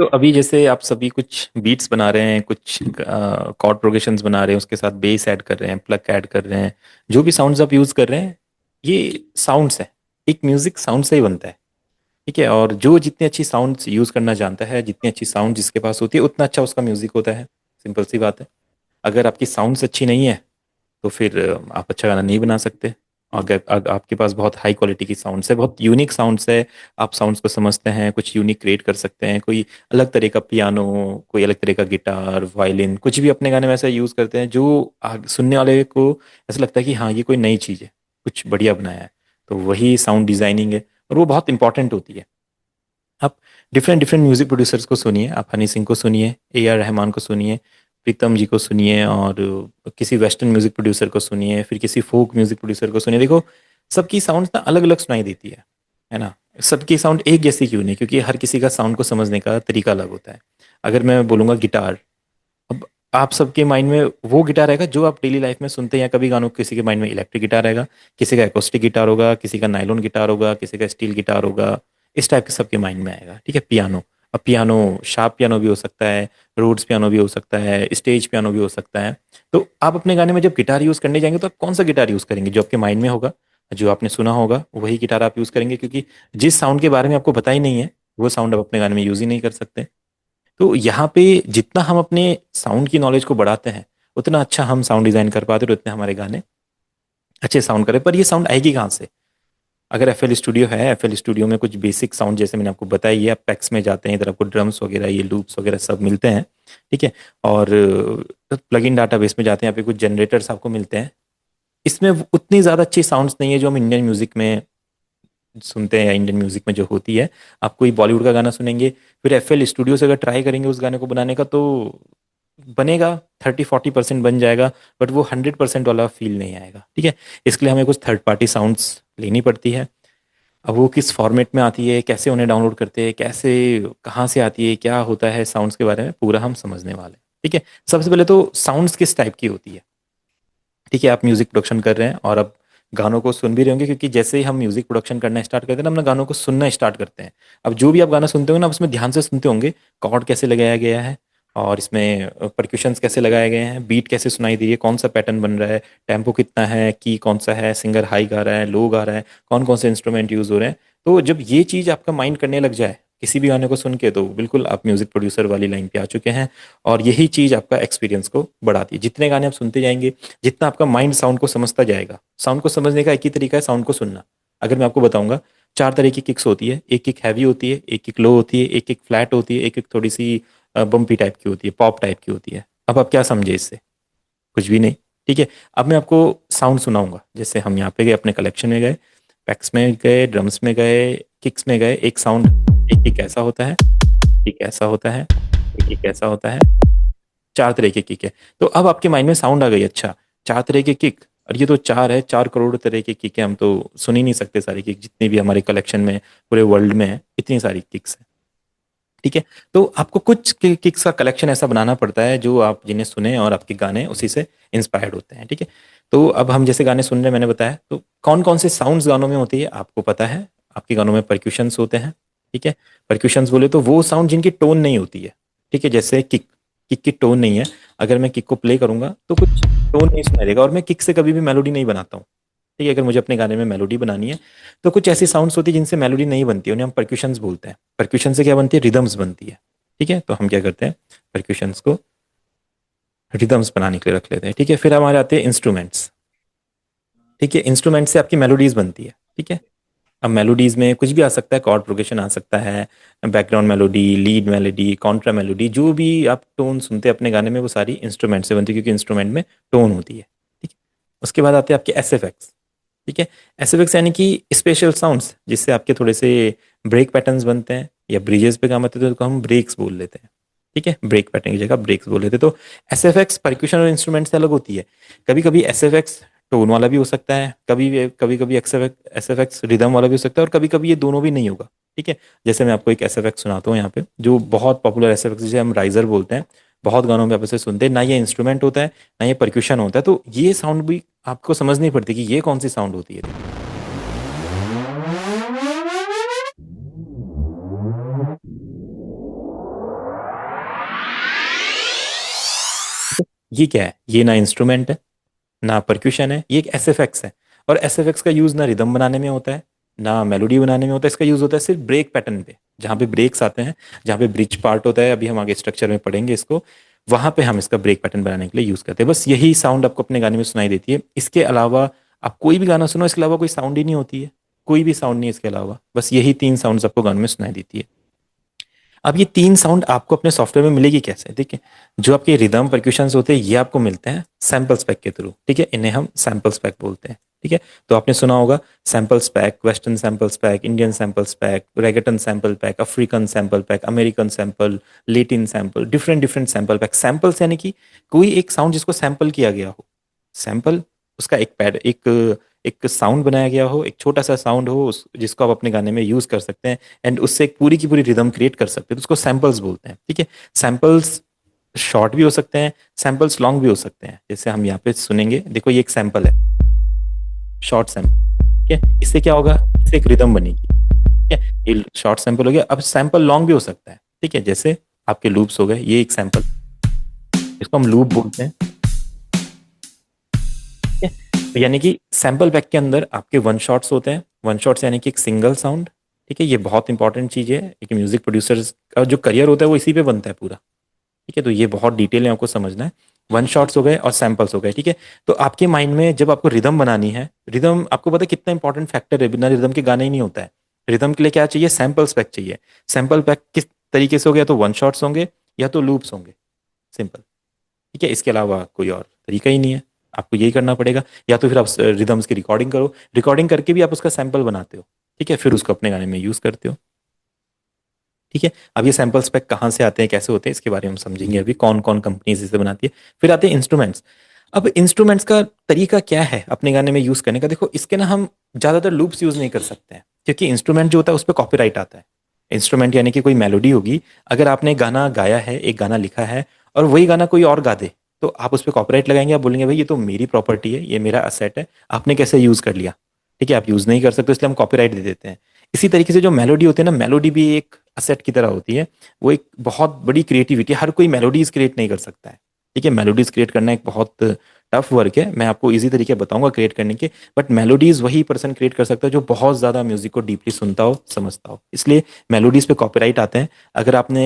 तो अभी जैसे आप सभी कुछ बीट्स बना रहे हैं, कुछ कॉर्ड प्रोग्रेशंस बना रहे हैं, उसके साथ बेस ऐड कर रहे हैं, प्लग ऐड कर रहे हैं, जो भी साउंड्स आप यूज कर रहे हैं, ये साउंड्स है। एक म्यूजिक साउंड से ही बनता है। ठीक है। और जो जितनी अच्छी साउंड्स यूज करना जानता है, जितनी अच्छी साउंड जिसके पास होती है, उतना अच्छा उसका म्यूजिक होता है। सिंपल सी बात है। अगर आपकी साउंड्स अच्छी नहीं है तो फिर आप अच्छा गाना नहीं बना सकते। अगर आपके पास बहुत हाई क्वालिटी की साउंड्स है, बहुत यूनिक साउंड्स है, आप साउंड्स को समझते हैं, कुछ यूनिक क्रिएट कर सकते हैं, कोई अलग तरह का पियानो, कोई अलग तरह का गिटार, वायलिन, कुछ भी अपने गाने में ऐसा यूज करते हैं जो सुनने वाले को ऐसा लगता है कि हाँ ये कोई नई चीज है, कुछ बढ़िया बनाया है। तो वही साउंड डिजाइनिंग है, और वो बहुत इंपॉर्टेंट होती है। आप डिफरेंट डिफरेंट म्यूजिक प्रोड्यूसर्स को सुनिए, आप हनी सिंह को सुनिए, ए आर रहमान को सुनिए, प्रीतम जी को सुनिए, और किसी वेस्टर्न म्यूजिक प्रोड्यूसर को सुनिए, फिर किसी फोक म्यूजिक प्रोड्यूसर को सुनिए। देखो, सबकी साउंड ना अलग अलग सुनाई देती है ना। सबकी साउंड एक जैसी क्यों नहीं, क्योंकि हर किसी का साउंड को समझने का तरीका अलग होता है। अगर मैं बोलूंगा गिटार, अब आप सबके माइंड में वो गिटार रहेगा जो आप डेली लाइफ में सुनते हैं, या कभी गानों, किसी के माइंड में इलेक्ट्रिक गिटार रहेगा, किसी का एकोस्टिक गिटार होगा, किसी का नायलॉन गिटार होगा, किसी का स्टील गिटार होगा। इस टाइप के सबके माइंड में आएगा। ठीक है। पियानो, अब पियानो शार्प पियानो भी हो सकता है, रोड्स पियानो भी हो सकता है, स्टेज पियानो भी हो सकता है। तो आप अपने गाने में जब गिटार यूज करने जाएंगे तो आप कौन सा गिटार यूज करेंगे? जो आपके माइंड में होगा, जो आपने सुना होगा, वही गिटार आप यूज करेंगे, क्योंकि जिस साउंड के बारे में आपको पता ही नहीं है, वो साउंड आप अपने गाने में यूज ही नहीं कर सकते। तो यहाँ पे जितना हम अपने साउंड की नॉलेज को बढ़ाते हैं, उतना अच्छा हम साउंड डिजाइन कर पाते हैं, और उतने हमारे गाने अच्छे साउंड करें। पर ये साउंड आएगी कहाँ से? अगर एफएल स्टूडियो है, एफएल स्टूडियो में कुछ बेसिक साउंड जैसे मैंने आपको बताया, ये आप पैक्स में जाते हैं, इधर आपको ड्रम्स वगैरह, ये लूप्स वगैरह सब मिलते हैं। ठीक है। और प्लग इन डाटाबेस में जाते हैं, यहाँ पे कुछ जनरेटर्स आपको मिलते हैं। इसमें उतनी ज़्यादा अच्छी साउंड्स नहीं है जो हम इंडियन म्यूजिक में सुनते हैं, या इंडियन म्यूजिक में जो होती है। आप कोई बॉलीवुड का गाना सुनेंगे, फिर एफएल स्टूडियो से अगर ट्राई करेंगे उस गाने को बनाने का, तो बनेगा 30-40% बन जाएगा, बट वो 100% वाला फील नहीं आएगा। ठीक है। इसके लिए हमें कुछ थर्ड पार्टी साउंड्स लेनी पड़ती है। अब वो किस फॉर्मेट में आती है, कैसे उन्हें डाउनलोड करते हैं, कैसे, कहाँ से आती है, क्या होता है, साउंड्स के बारे में पूरा हम समझने वाले हैं। ठीक है। सबसे पहले तो साउंड्स किस टाइप की होती है। ठीक है। आप म्यूजिक प्रोडक्शन कर रहे हैं और अब गानों को सुन भी रहे होंगे, क्योंकि जैसे ही हम म्यूजिक प्रोडक्शन करना स्टार्ट करते हैं ना, हम ना गानों को सुनना स्टार्ट करते हैं। अब जो भी आप गाना सुनते होंगे ना, आप उसमें ध्यान से सुनते होंगे, कॉर्ड कैसे लगाया गया है, और इसमें परक्यूशंस कैसे लगाए गए हैं, बीट कैसे सुनाई दी है, कौन सा पैटर्न बन रहा है, टेम्पो कितना है, की कौन सा है, सिंगर हाई गा रहा है, लो गा रहा है, कौन कौन से इंस्ट्रूमेंट यूज हो रहे हैं। तो जब ये चीज आपका माइंड करने लग जाए किसी भी गाने को सुन के, तो बिल्कुल आप म्यूजिक प्रोड्यूसर वाली लाइन पे आ चुके हैं। और यही चीज आपका एक्सपीरियंस को बढ़ाती है। जितने गाने आप सुनते जाएंगे, जितना आपका माइंड साउंड को समझता जाएगा। साउंड को समझने का एक ही तरीका है, साउंड को सुनना। अगर मैं आपको बताऊंगा, चार तरह की किक्स होती है। एक किक हैवी होती है, एक किक लो होती है, एक किक फ्लैट होती है, एक किक थोड़ी सी बम्पी टाइप की होती है, पॉप टाइप की होती है। अब आप क्या समझे इससे? कुछ भी नहीं। ठीक है। अब मैं आपको साउंड सुनाऊंगा। जैसे हम यहाँ पे गए, अपने कलेक्शन में गए, पैक्स में गए, ड्रम्स में गए, किक्स में गए, एक साउंड, एक किक ऐसा होता है, किक ऐसा होता है, एक किक ऐसा होता है। चार तरह के किक है। तो अब आपके माइंड में साउंड आ गई, अच्छा, चार तरह के किक, और ये तो चार है, 4 करोड़ तरह के किक है, हम तो सुन ही नहीं सकते सारी किक, जितनी भी हमारे कलेक्शन में पूरे वर्ल्ड में है, इतनी सारी किक्स है। ठीक है। तो आपको कुछ किक्स का कलेक्शन ऐसा बनाना पड़ता है जो आप जिन्हें सुने और आपके गाने उसी से इंस्पायर्ड होते हैं। ठीक है। तो अब हम जैसे गाने सुन रहे हैं, मैंने बताया, तो कौन कौन से साउंड्स गानों में होती है आपको पता है। आपके गानों में परक्यूशंस होते हैं। ठीक है। परक्यूशंस बोले तो वो साउंड जिनकी टोन नहीं होती है। ठीक है। जैसे किक, किक की टोन नहीं है। अगर मैं किक को प्ले करूंगा तो कुछ टोन नहीं सुनाई देगा, और मैं किक से कभी भी मेलोडी नहीं बनाता हूँ। ठीक है। अगर मुझे अपने गाने में मेलोडी बनानी है, तो कुछ ऐसी साउंड्स होती है जिनसे मेलोडी नहीं बनती है, उन्हें हम परक्यूशंस बोलते हैं। परक्यूशन से क्या बनती है? रिदम्स बनती है। ठीक है। तो हम क्या करते हैं, परक्यूशंस को रिदम्स बनाने के लिए रख लेते हैं। ठीक है। फिर हमारे आते हैं इंस्ट्रूमेंट्स। ठीक है। इंस्ट्रूमेंट से आपकी मेलोडीज बनती है। ठीक है। अब मेलोडीज में कुछ भी आ सकता है, कॉर्ड प्रोग्रेशन आ सकता है, background melody, lead melody, Contra melody, जो भी आप टोन सुनते हैं अपने गाने में, वो सारी इंस्ट्रूमेंट से बनती है, क्योंकि इंस्ट्रूमेंट में टोन होती है। ठीक है। उसके बाद आते हैं आपके एस एफ एक्स। ठीक है। एस एफ एक्स यानी कि स्पेशल साउंड्स, जिससे आपके थोड़े से ब्रेक पैटर्न्स बनते हैं, या ब्रिजेस पे काम आते हैं, तो हम ब्रेक्स बोल लेते हैं। ठीक है। ब्रेक पैटर्न की जगह ब्रेक्स बोल लेते हैं। तो एस एफ एक्स परक्यूशन और इंस्ट्रूमेंट से अलग होती है। कभी कभी एस एफ एक्स टोन वाला भी हो सकता है, कभी कभी कभी एस एफ एक्स रिदम वाला भी हो सकता है, और कभी कभी ये दोनों भी नहीं होगा। ठीक है। जैसे मैं आपको एक एस एफ एक्स सुनाता हूँ यहाँ पे, जो बहुत पॉपुलर एस एफ एक्स, जिसे हम राइजर बोलते हैं। बहुत गानों में आप इसे सुनते हैं, ना ये इंस्ट्रूमेंट होता है, ना ये परक्यूशन होता है। तो ये साउंड भी आपको समझनी पड़ती है कि ये कौन सी साउंड होती है। ये क्या है? ये ना इंस्ट्रूमेंट है, ना परक्यूशन है, ये एक एसएफएक्स है। और एसएफएक्स का यूज ना रिदम बनाने में होता है, ना मेलोडी बनाने में होता है। इसका यूज होता है सिर्फ ब्रेक पैटर्न पे, जहाँ पे ब्रेक्स आते हैं, जहाँ पे ब्रिज पार्ट होता है, अभी हम आगे स्ट्रक्चर में पढ़ेंगे इसको, वहां पे हम इसका ब्रेक पैटर्न बनाने के लिए यूज करते हैं। बस यही साउंड आपको अपने गाने में सुनाई देती है। इसके अलावा आप कोई भी गाना सुनो, इसके अलावा कोई साउंड ही नहीं होती है, कोई भी साउंड नहीं है इसके अलावा, बस यही तीन साउंड्स आपको गानों में सुनाई देती है। अब ये तीन साउंड आपको अपने सॉफ्टवेयर में मिलेगी कैसे? ठीक है, जो आपके रिदम परक्यूशंस होते हैं ये आपको मिलते हैं सैंपल स्पेक के थ्रू। ठीक है, इन्हें हम सैंपल स्पेक बोलते हैं। ठीक है, तो आपने सुना होगा sample spec, western sample spec, Indian sample spec, reggaeton sample pack, African sample pack, American sample, Latin sample, different different sample pack. Samples यानी कि कोई एक साउंड जिसको सैंपल किया गया हो। सैंपल उसका एक पैड, एक एक साउंड बनाया गया हो, एक छोटा सा साउंड हो जिसको आप अपने गाने में यूज कर सकते हैं, एंड उससे एक पूरी की पूरी रिदम क्रिएट कर सकते हैं, तो उसको सैंपल्स बोलते हैं। ठीक है, सैंपल्स शॉर्ट भी हो सकते हैं, सैंपल्स लॉन्ग भी हो सकते हैं। जैसे हम यहाँ पे सुनेंगे, देखो ये एक सैंपल है, शॉर्ट सैंपल। ठीक है, इससे क्या होगा? इससे एक रिदम बनेगी। ठीक है, ये शॉर्ट सैंपल हो गया। अब सैंपल लॉन्ग भी हो सकता है। ठीक है, जैसे आपके लूप्स हो गए, ये एक सैंपल, इसको हम लूप बोलते हैं। ठीक है, तो यानी कि सैंपल पैक के अंदर आपके वन शॉट्स होते हैं। वन शॉट्स यानी कि एक सिंगल साउंड। ठीक है, ये बहुत इंपॉर्टेंट चीज है। एक म्यूजिक प्रोड्यूसर्स का जो करियर होता है वो इसी पे बनता है पूरा। ठीक है, तो ये बहुत डिटेल में आपको समझना है। वन शॉट्स हो गए और सैंपल्स हो गए। ठीक है, तो आपके माइंड में जब आपको रिदम बनानी है, रिदम आपको पता है कितना इंपॉर्टेंट फैक्टर है, बिना रिदम के गाना ही नहीं होता है। रिदम के लिए क्या चाहिए? सैंपल्स पैक चाहिए। सैंपल पैक किस तरीके से हो गया? तो वन शॉट्स होंगे या तो लूप्स होंगे, सिंपल। ठीक है, इसके अलावा कोई और तरीका ही नहीं है, आपको यही करना पड़ेगा। या तो फिर आप रिदम्स की रिकॉर्डिंग करो, रिकॉर्डिंग करके भी आप उसका सैंपल बनाते हो। ठीक है, फिर उसको अपने गाने में यूज करते हो। ठीक है, अब ये सैंपल्स पैक कहाँ से आते हैं, कैसे होते हैं, इसके बारे में हम समझेंगे अभी, कौन कौन कंपनीज इसे बनाती है। फिर आते हैं इंस्ट्रूमेंट्स। अब इंस्ट्रूमेंट्स का तरीका क्या है अपने गाने में यूज करने का? देखो, इसके ना हम ज्यादातर लूप्स यूज नहीं कर सकते हैं, क्योंकि इंस्ट्रूमेंट जो होता है उस पर कॉपीराइट आता है। इंस्ट्रूमेंट यानी कि कोई मेलोडी होगी, अगर आपने गाना गाया है, एक गाना लिखा है, और वही गाना कोई और गा दे, तो आप उस पर कॉपीराइट लगाएंगे, आप बोलेंगे भाई ये तो मेरी प्रॉपर्टी है, ये मेरा असेट है, आपने कैसे यूज कर लिया? ठीक है, आप यूज नहीं कर सकते, इसलिए हम कॉपीराइट दे देते हैं। इसी तरीके से जो मेलोडी होती है ना, मेलोडी भी एक असेट की तरह होती है। वो एक बहुत बड़ी क्रिएटिविटी, हर कोई मेलोडीज क्रिएट नहीं कर सकता है। ठीक है, मेलोडीज क्रिएट करना एक बहुत टफ वर्क है, मैं आपको इजी तरीके बताऊंगा क्रिएट करने के। बट मेलोडीज वही पर्सन क्रिएट कर सकता है जो बहुत ज्यादा म्यूजिक को डीपली सुनता हो, समझता हो, इसलिए मेलोडीज पे कॉपीराइट आते हैं। अगर आपने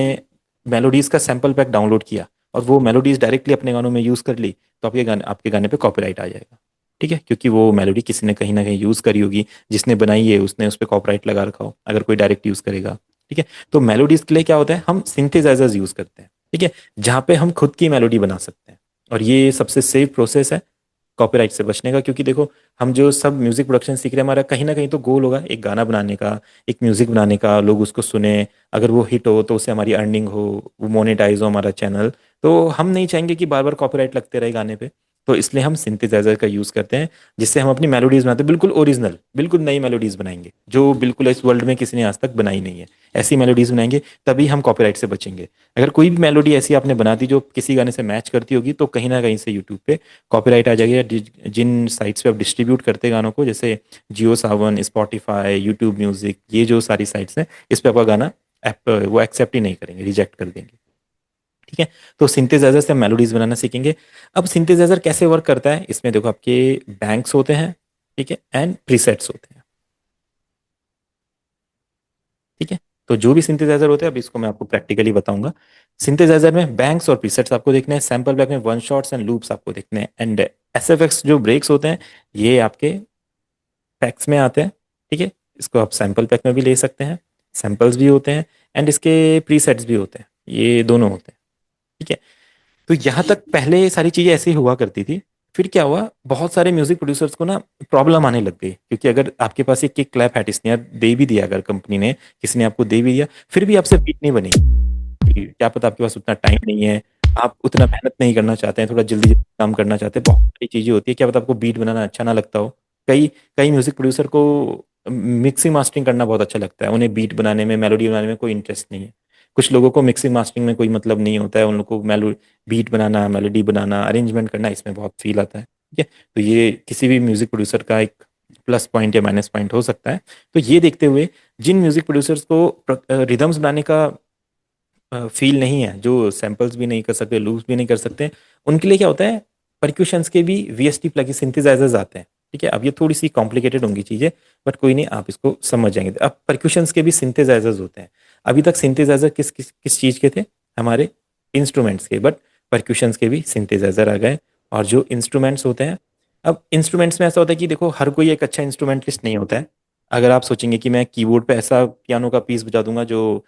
मेलोडीज का सैंपल पैक डाउनलोड किया और वो मेलोडीज डायरेक्टली अपने गानों में यूज कर ली, तो आपके गाने पे कॉपीराइट आ जाएगा। ठीक है, क्योंकि वो मेलोडी किसी ने कहीं ना कहीं यूज करी होगी, जिसने बनाई है उसने उस पर कॉपीराइट लगा रखा हो, अगर कोई डायरेक्ट यूज करेगा। ठीक है, तो मेलोडीज के लिए क्या होता है, हम सिंथेसाइजर्स यूज करते हैं। ठीक है, जहाँ पे हम खुद की मेलोडी बना सकते हैं, और ये सबसे सेफ प्रोसेस है कॉपीराइट से बचने का। क्योंकि देखो, हम जो सब म्यूजिक प्रोडक्शन सीख रहे हैं, हमारा कहीं ना कहीं तो गोल होगा एक गाना बनाने का, एक म्यूजिक बनाने का, लोग उसको सुने, अगर वो हिट हो तो उससे हमारी अर्निंग हो, वो मोनेटाइज हो हमारा चैनल। तो हम नहीं चाहेंगे कि बार बार कॉपीराइट लगते रहे गाने पे, तो इसलिए हम सिंथेसाइजर का यूज करते हैं, जिससे हम अपनी मेलोडीज बनाते हैं, बिल्कुल ओरिजिनल, बिल्कुल नई मेलोडीज बनाएंगे, जो बिल्कुल इस वर्ल्ड में किसी ने आज तक बनाई नहीं है। ऐसी मेलोडीज बनाएंगे, तभी हम कॉपीराइट से बचेंगे। अगर कोई भी मेलोडी ऐसी आपने बना दी जो किसी गाने से मैच करती होगी, तो कहीं ना कहीं से यूट्यूब पे कॉपीराइट आ जाएगी। या जिन साइट्स पे आप डिस्ट्रीब्यूट करते हैं गानों को, जैसे जियो सावन, स्पॉटिफाई, यूट्यूब म्यूजिक, ये जो सारी साइट्स हैं, इस पे आपका गाना ऐप वो एक्सेप्ट ही नहीं करेंगे, रिजेक्ट कर देंगे। ठीक है, तो सिंथेसाइजर से हम मेलोडीज बनाना सीखेंगे। अब सिंथेसाइजर कैसे वर्क करता है, इसमें देखो आपके बैंक्स होते हैं, ठीक है, एंड प्रीसेट्स होते हैं। ठीक है, तो जो भी सिंथेसाइजर होते हैं, अब इसको मैं आपको प्रैक्टिकली बताऊंगा। सिंथेसाइजर में बैंक्स और प्रीसेट्स आपको देखने हैं, सैंपल बैक में वन शॉट्स एंड लूप्स आपको देखने हैं, एंड एसएफएक्स जो ब्रेक्स होते हैं, ये आपके पैक्स में आते हैं। ठीक है, इसको आप सैंपल पैक में भी ले सकते हैं, सैंपल्स भी होते हैं, एंड इसके प्रीसेट्स भी होते हैं, ये दोनों होते हैं। ठीक है, तो यहाँ तक पहले सारी चीजें ऐसे ही हुआ करती थी। फिर क्या हुआ, बहुत सारे म्यूजिक प्रोड्यूसर्स को ना प्रॉब्लम आने लग गई, क्योंकि अगर आपके पास एक किक क्लैप हैट स्नेयर दे भी दिया, अगर कंपनी ने, किसी ने आपको दे भी दिया, फिर भी आपसे बीट नहीं बनी। क्या पता आपके पास उतना टाइम नहीं है, आप उतना मेहनत नहीं करना चाहते हैं, थोड़ा जल्दी जल्दी काम करना चाहते हैं, बहुत सारी चीजें होती है, क्या पता आपको बीट बनाना अच्छा ना लगता हो। कई कई म्यूजिक प्रोड्यूसर को मिक्सिंग मास्टरिंग करना बहुत अच्छा लगता है, उन्हें बीट बनाने में, मेलोडी बनाने में कोई इंटरेस्ट नहीं है। कुछ लोगों को मिक्सिंग मास्टरिंग में कोई मतलब नहीं होता है, उन लोगों को मेलो बीट बनाना, मेलोडी बनाना, अरेंजमेंट करना, इसमें बहुत फील आता है। ठीक है, तो ये किसी भी म्यूजिक प्रोड्यूसर का एक प्लस पॉइंट या माइनस पॉइंट हो सकता है। तो ये देखते हुए जिन म्यूजिक प्रोड्यूसर्स को रिदम्स बनाने का फील नहीं है, जो सैंपल्स भी नहीं कर सकते, लूप्स भी नहीं कर सकते, उनके लिए क्या होता है, परक्यूशंस के भी वीएसटी प्लग सिंथेसाइजर्स आते हैं। ठीक है, अब ये थोड़ी सी कॉम्प्लिकेटेड होंगी चीजें, बट कोई नहीं, आप इसको समझ जाएंगे। अब परक्यूशंस के भी सिंथेसाइजर्स होते हैं। अभी तक सिंथेसाइजर किस किस किस चीज के थे, हमारे इंस्ट्रूमेंट्स के, बट परक्यूशंस के भी सिंथेसाइजर आ गए। और जो इंस्ट्रूमेंट्स होते हैं, अब इंस्ट्रूमेंट्स में ऐसा होता है कि देखो, हर कोई एक अच्छा इंस्ट्रूमेंटलिस्ट नहीं होता है। अगर आप सोचेंगे कि मैं कीबोर्ड पे ऐसा पियानो का पीस बजा दूंगा जो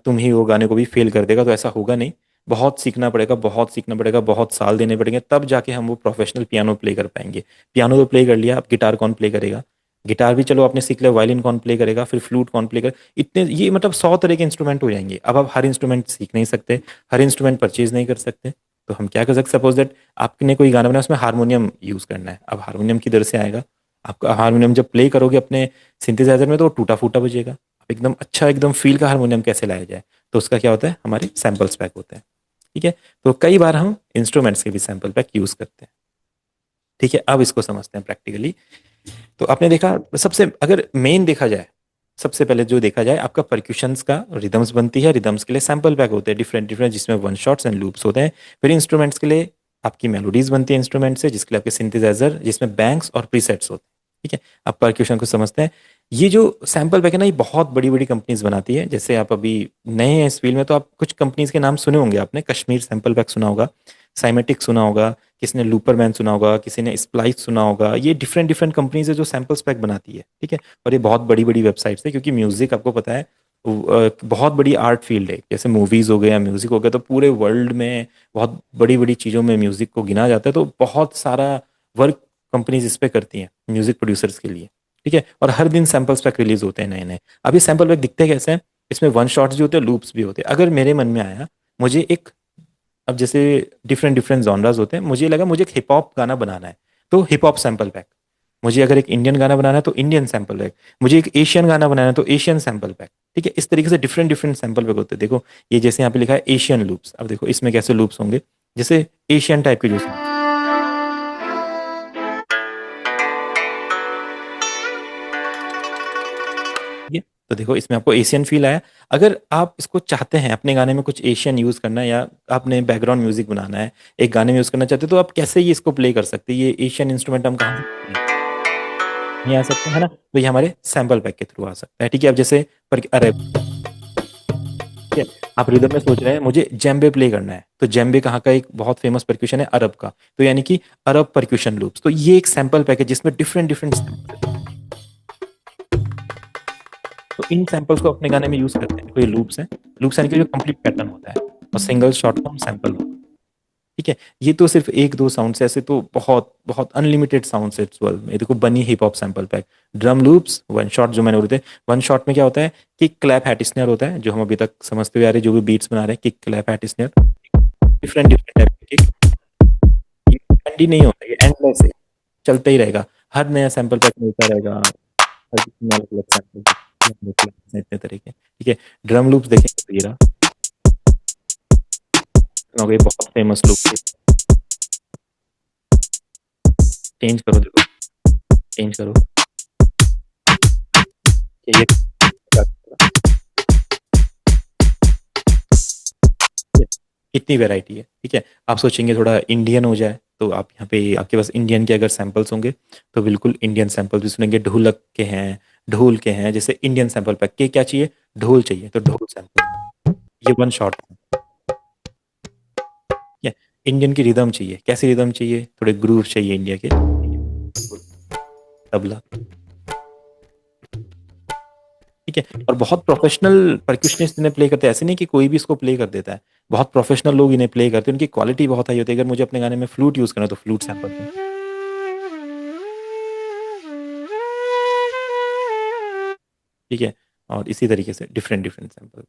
तुम ही वो गाने को भी फेल कर देगा, तो ऐसा होगा नहीं। बहुत सीखना पड़ेगा, बहुत सीखना पड़ेगा, बहुत साल देने पड़ेंगे, तब जाके हम वो प्रोफेशनल पियानो प्ले कर पाएंगे। पियानो तो प्ले कर लिया, अब गिटार कौन प्ले करेगा? गिटार भी चलो आपने सीख लिया, वायलिन कौन प्ले करेगा, फिर फ्लूट कौन प्ले कर, इतने ये मतलब 100 तरह के इंस्ट्रूमेंट हो जाएंगे। अब आप हर इंस्ट्रूमेंट सीख नहीं सकते, हर इंस्ट्रूमेंट परचेज नहीं कर सकते। तो हम क्या कर सकते, सपोज दैट आपने कोई गाना बनाया, उसमें हारमोनियम यूज करना है। अब हारमोनियम किधर से आएगा? आपका हारमोनियम जब प्ले करोगे अपने सिंथेसाइजर में, तो वो टूटा फूटा बजेगा। अब एकदम अच्छा, एकदम फील का हारमोनियम कैसे लाया जाए? तो उसका क्या होता है, हमारे सैंपल्स पैक होते हैं। ठीक है, तो कई बार हम इंस्ट्रूमेंट्स के भी सैंपल पैक यूज करते हैं। ठीक है, अब इसको समझते हैं प्रैक्टिकली। तो आपने देखा, सबसे अगर मेन देखा जाए, सबसे पहले जो देखा जाए, आपका परक्यूशंस का रिदम्स बनती है, रिदम्स के लिए सैंपल पैक होते हैं डिफरेंट डिफरेंट, जिसमें वन शॉट्स एंड लूप्स होते हैं। फिर इंस्ट्रूमेंट्स के लिए आपकी मेलोडीज बनती है इंस्ट्रूमेंट से, जिसके लिए आपके सिंथेसाइजर, जिसमें बैंक्स और प्रीसेट्स होते हैं। ठीक है, आप परक्यूशन को समझते हैं। ये जो सैंपल पैक है ना, ये बहुत बड़ी बड़ी कंपनीज बनाती है। जैसे आप अभी नए हैं इस फील्ड में, तो आप कुछ कंपनीज के नाम सुने होंगे आपने। कश्मीर सैंपल पैक सुना होगा, साइमेटिक सुना होगा, किसी ने लूपरमैन सुना होगा, किसी ने स्प्लाइस सुना होगा। ये डिफरेंट डिफरेंट कंपनीज है जो सैंपल्स पैक बनाती है। ठीक है, और ये बहुत बड़ी बड़ी वेबसाइट्स है, क्योंकि म्यूजिक आपको पता है बहुत बड़ी आर्ट फील्ड है। जैसे मूवीज हो गए या म्यूजिक हो गया, तो पूरे वर्ल्ड में बहुत बड़ी बड़ी चीज़ों में म्यूजिक को गिना जाता है। तो बहुत सारा वर्क कंपनीज इस पे करती हैं म्यूजिक प्रोड्यूसर्स के लिए। ठीक है, और हर दिन सैंपल्स पैक रिलीज होते हैं नए नए। अभी सैंपल पैक दिखते कैसे हैं, इसमें वन शॉट्स भी होते हैं, लूप्स भी होते हैं। अगर मेरे मन में आया, मुझे एक, अब जैसे डिफरेंट डिफरेंट जॉनरास होते हैं, मुझे लगा मुझे एक हिप हॉप गाना बनाना है, तो हिप हॉप सैंपल पैक। मुझे अगर एक इंडियन गाना बनाना है, तो इंडियन सैंपल पैक। मुझे एक एशियन गाना बनाना है, तो एशियन सैंपल पैक। ठीक है, इस तरीके से डिफरेंट डिफरेंट सैंपल पैक होते हैं। देखो, ये जैसे यहाँ पे लिखा है एशियन लूप्स, अब देखो इसमें कैसे लूप्स होंगे, जैसे एशियन टाइप के जो sounds। ठीक है, तो देखो इसमें आपको एशियन फील आया। अगर आप इसको चाहते हैं अपने गाने में कुछ एशियन यूज करना है, या आपने बैकग्राउंड म्यूजिक बनाना है, एक गाने में यूज करना चाहते हो, तो आप कैसे ये इसको प्ले कर सकते हैं? ये एशियन इंस्ट्रूमेंट हम कहाँ से नहीं आ सकते, है ना? तो ये हमारे सैंपल पैक के थ्रू आ सकता है। ठीक है, अब जैसे पर अरे, ठीक है, आप रिदम में सोच रहे हैं मुझे जेम्बे प्ले करना है, तो जेम्बे कहाँ का एक बहुत फेमस परक्यूशन है, अरब का। तो यानी कि अरब परक्यूशन लूप्स, तो ये एक सैंपल पैक है जिसमें डिफरेंट डिफरेंट, तो इन सैंपल्स को अपने गाने में यूज करते हैं। तो ये लूप्स हैं। लूप्स यानी कि जो कंप्लीट पैटर्न होता है, और सिंगल शॉर्ट फॉर्म सैंपल होता है। ठीक है, ये तो सिर्फ एक दो साउंड से, ऐसे तो बहुत बहुत अनलिमिटेड साउंड से वर्ल्ड में। ये देखो, बनी hip hop sample pack, drum loops, one shot जो मैंने बोले थे। वन शॉट में क्या होता है, किक क्लैप हैट स्नेयर होता है, जो हम अभी तक समझते हुए आ रहे हैं, जो भी बीट्स बना रहे हैं, kick clap hat snare, different different type के किक। ये एंड ही नहीं होता, ये एंडलेस है, चलता ही रहेगा। हर नया सैंपल पैक मिलता रहेगा, हर किसी में अलग अलग सैंपल, इतने तरह के। ठीक है, ड्रम लूप्स देखेंगे तो ये रहा, हो गई बहुत फेमस लूप। चेंज करो, देखो चेंज करो, ये कितनी वैरायटी है। ठीक है, आप सोचेंगे थोड़ा इंडियन हो जाए, तो आप यहाँ पे, आपके पास इंडियन के अगर सैंपल्स होंगे, तो बिल्कुल इंडियन सैंपल भी सुनेंगे। ढोलक के हैं, ढोल के हैं, जैसे इंडियन सैंपल पैक के क्या चाहिए, ढोल चाहिए, तो ढोल सैंपल, ये वन शॉट है। इंडियन की रिदम चाहिए, कैसी रिदम चाहिए, थोड़े ग्रूव चाहिए इंडिया के, तबला। ठीक है, और बहुत प्रोफेशनल परक्यूशनिस्ट इन्हें प्ले करते हैं, ऐसे नहीं कि कोई भी इसको प्ले कर देता है। बहुत प्रोफेशनल लोग इन्हें प्ले करते हैं, उनकी क्वालिटी बहुत हाई होती है। अगर मुझे अपने गाने में फ्लूट यूज करना है, तो फ्लूट सैंपल। ठीक है, और इसी तरीके से डिफरेंट डिफरेंट सैंपल।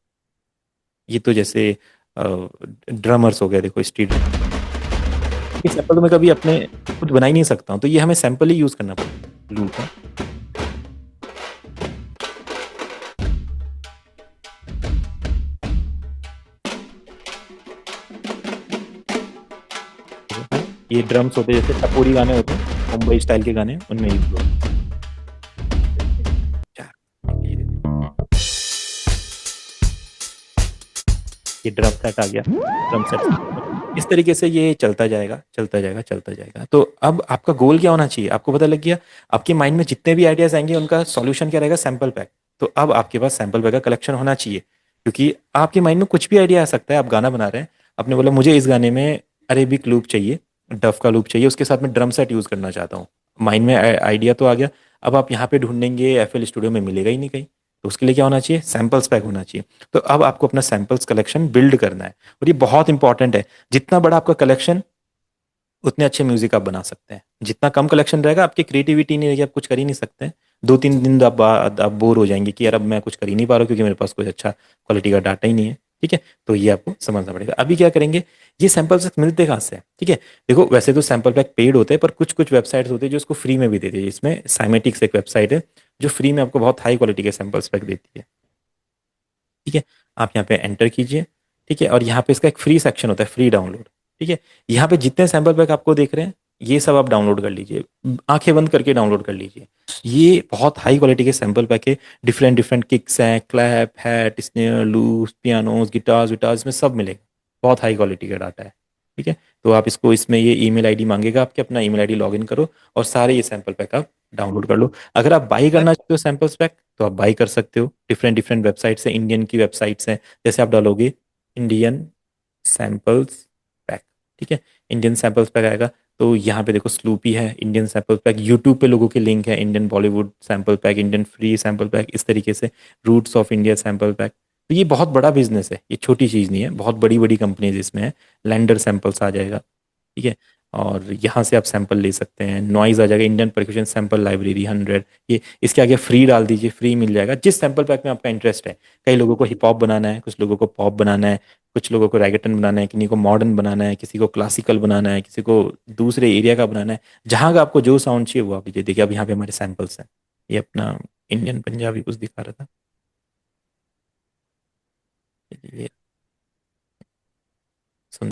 ये तो जैसे ड्रमर्स हो गए, देखो स्ट्रीट ये सैंपल तो मैं कभी अपने खुद बना ही नहीं सकता हूँ, तो ये हमें सैंपल ही यूज करना पड़ेगा, लूप है। ये ड्रम्स होते हैं, जैसे टपोरी गाने होते हैं, मुंबई स्टाइल के गाने, उनमें यूज होते हैं। ये ड्रम सेट आ गया, ड्रम सेट। इस तरीके से ये चलता जाएगा, चलता जाएगा, चलता जाएगा। तो अब आपका गोल क्या होना चाहिए, आपको पता लग गया आपके माइंड में जितने भी आइडियाज आएंगे उनका सॉल्यूशन क्या रहेगा, सैंपल पैक। तो अब आपके पास सैंपल पैक का कलेक्शन होना चाहिए, क्योंकि आपके माइंड में कुछ भी आइडिया आ सकता है। आप गाना बना रहे हैं, आपने बोला मुझे इस गाने में अरेबिक लूप चाहिए, डफ का लूप चाहिए, उसके साथ में ड्रम सेट यूज करना चाहता हूँ। माइंड में आइडिया तो आ गया। अब आप यहाँ पे ढूंढेंगे, एफएल स्टूडियो में मिलेगा ही नहीं कहीं। तो उसके लिए क्या होना चाहिए, सैंपल्स पैक होना चाहिए। तो अब आपको अपना सैंपल्स कलेक्शन बिल्ड करना है, और ये बहुत इंपॉर्टेंट है। जितना बड़ा आपका कलेक्शन, उतने अच्छे म्यूजिक आप बना सकते हैं। जितना कम कलेक्शन रहेगा, आपकी क्रिएटिविटी नहीं रहेगी, आप कुछ कर ही नहीं सकते हैं। 2-3 दिन आप बाद आप बोर हो जाएंगे कि यार अब मैं कुछ कर ही नहीं पा रहा हूँ, क्योंकि मेरे पास कोई अच्छा क्वालिटी का डाटा ही नहीं है। ठीक है, तो ये आपको समझना पड़ेगा। अभी क्या करेंगे, ये सैंपल पैक मिलते कहाँ से हैं? ठीक है, देखो वैसे तो सैंपल पैक पेड होते हैं, पर कुछ कुछ वेबसाइट्स होती है जो इसको फ्री में भी देती है। इसमें साइमेटिक्स एक वेबसाइट है जो फ्री में आपको बहुत हाई क्वालिटी के सैंपल्स पैक देती है। ठीक है, आप यहाँ पे एंटर कीजिए। ठीक है, और यहाँ पे इसका एक फ्री सेक्शन होता है, फ्री डाउनलोड। ठीक है, यहाँ पे जितने सैंपल पैक आपको देख रहे हैं, ये सब आप डाउनलोड कर लीजिए, आंखें बंद करके डाउनलोड कर लीजिए। ये बहुत हाई क्वालिटी के सैंपल पैक है। डिफरेंट डिफरेंट किक्स हैं, clap, hat, snare, loops, pianos, guitars विटार्स, इसमें सब मिलेगा। बहुत हाई क्वालिटी का डाटा है। ठीक है, तो आप इसको, इसमें ये ईमेल आईडी मांगेगा आपके, अपना ईमेल आईडी लॉगिन करो और सारे ये सैंपल पैक आप डाउनलोड कर लो। अगर आप बाई करना चाहते हो सैंपल्स पैक, तो आप बाई कर सकते हो। डिफरेंट डिफरेंट वेबसाइट्स हैं, इंडियन की वेबसाइट्स हैं। जैसे आप डालोगे इंडियन सैंपल्स पैक, ठीक है, इंडियन सैंपल्स पैक आएगा। तो यहाँ पे देखो स्लूपी है, इंडियन सैंपल पैक, यूट्यूब पे लोगों के लिंक है, Indian Bollywood sample pack, Indian free sample pack, इस तरीके से roots of India sample pack. तो ये बहुत बड़ा बिजनेस है, ये छोटी चीज़ नहीं है, बहुत बड़ी बड़ी कंपनीज इसमें है। लैंडर सैंपल्स आ जाएगा। ठीक है, और यहाँ से आप सैंपल ले सकते हैं। नॉइज आ जाएगा, इंडियन परक्यूशन सैंपल लाइब्रेरी 100। ये इसके आगे फ्री डाल दीजिए, फ्री मिल जाएगा जिस सैंपल पैक में आपका इंटरेस्ट है। कई लोगों को हिप हॉप बनाना है, कुछ लोगों को पॉप बनाना है, कुछ लोगों को रैगेटन बनाना है, किसी को मॉडर्न बनाना है, किसी को क्लासिकल बनाना है, किसी को दूसरे एरिया का बनाना है। जहाँ का आपको जो साउंड चाहिए वो आप लीजिए। देखिए अब यहाँ पे हमारे सैंपल्स हैं। ये अपना इंडियन पंजाबी कुछ दिखा रहा था, ये सुन।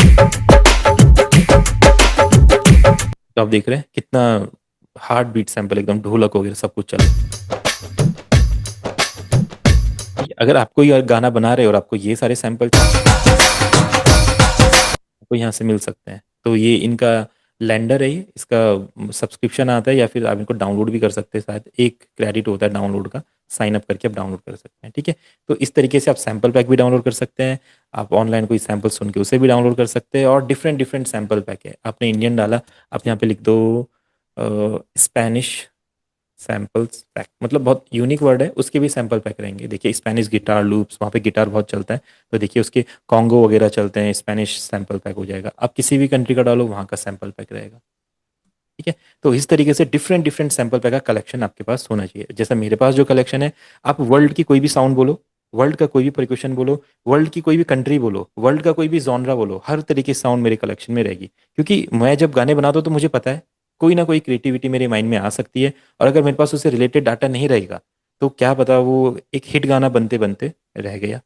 तो आप देख रहे हैं कितना हार्ट बीट सैंपल, एकदम ढोलक वगैरह सब कुछ चल रहा है। अगर आपको ये गाना बना रहे हो और आपको ये सारे सैंपल आपको यहाँ से मिल सकते हैं, तो ये इनका लैंडर है, ये इसका सब्सक्रिप्शन आता है, या फिर आप इनको डाउनलोड भी कर सकते हैं। शायद एक क्रेडिट होता है डाउनलोड का, साइन अप करके आप डाउनलोड कर सकते हैं। ठीक है, तो इस तरीके से आप सैंपल पैक भी डाउनलोड कर सकते हैं। आप ऑनलाइन कोई सैंपल सुन के उसे भी डाउनलोड कर सकते हैं। और डिफरेंट डिफरेंट सैंपल पैक है। आपने इंडियन डाला, आप यहाँ पे लिख दो स्पेनिश सैम्पल्स पैक, मतलब बहुत यूनिक वर्ड है, उसके भी सैंपल पैक रहेंगे। देखिए स्पेनिश गिटार लूप्स, वहाँ पे गिटार बहुत चलता है, तो देखिए उसके कॉन्गो वगैरह चलते हैं, स्पेनिश सैंपल पैक हो जाएगा। आप किसी भी कंट्री का डालो, वहाँ का सैंपल पैक रहेगा। ठीक है, तो इस तरीके से डिफरेंट डिफरेंट सैंपल पैक का कलेक्शन आपके पास होना चाहिए। जैसा मेरे पास जो कलेक्शन है, आप वर्ल्ड की कोई भी साउंड बोलो, वर्ल्ड का कोई भी परक्यूशन बोलो, वर्ल्ड की कोई भी कंट्री बोलो, वर्ल्ड का कोई भी जॉनरा बोलो, हर तरीके की साउंड मेरे कलेक्शन में रहेगी। क्योंकि मैं जब गाने बनाता हूँ तो मुझे पता है कोई ना कोई क्रिएटिविटी मेरे माइंड में आ सकती है, और अगर मेरे पास उससे रिलेटेड डाटा नहीं रहेगा, तो क्या पता वो एक हिट गाना बनते बनते रह गया,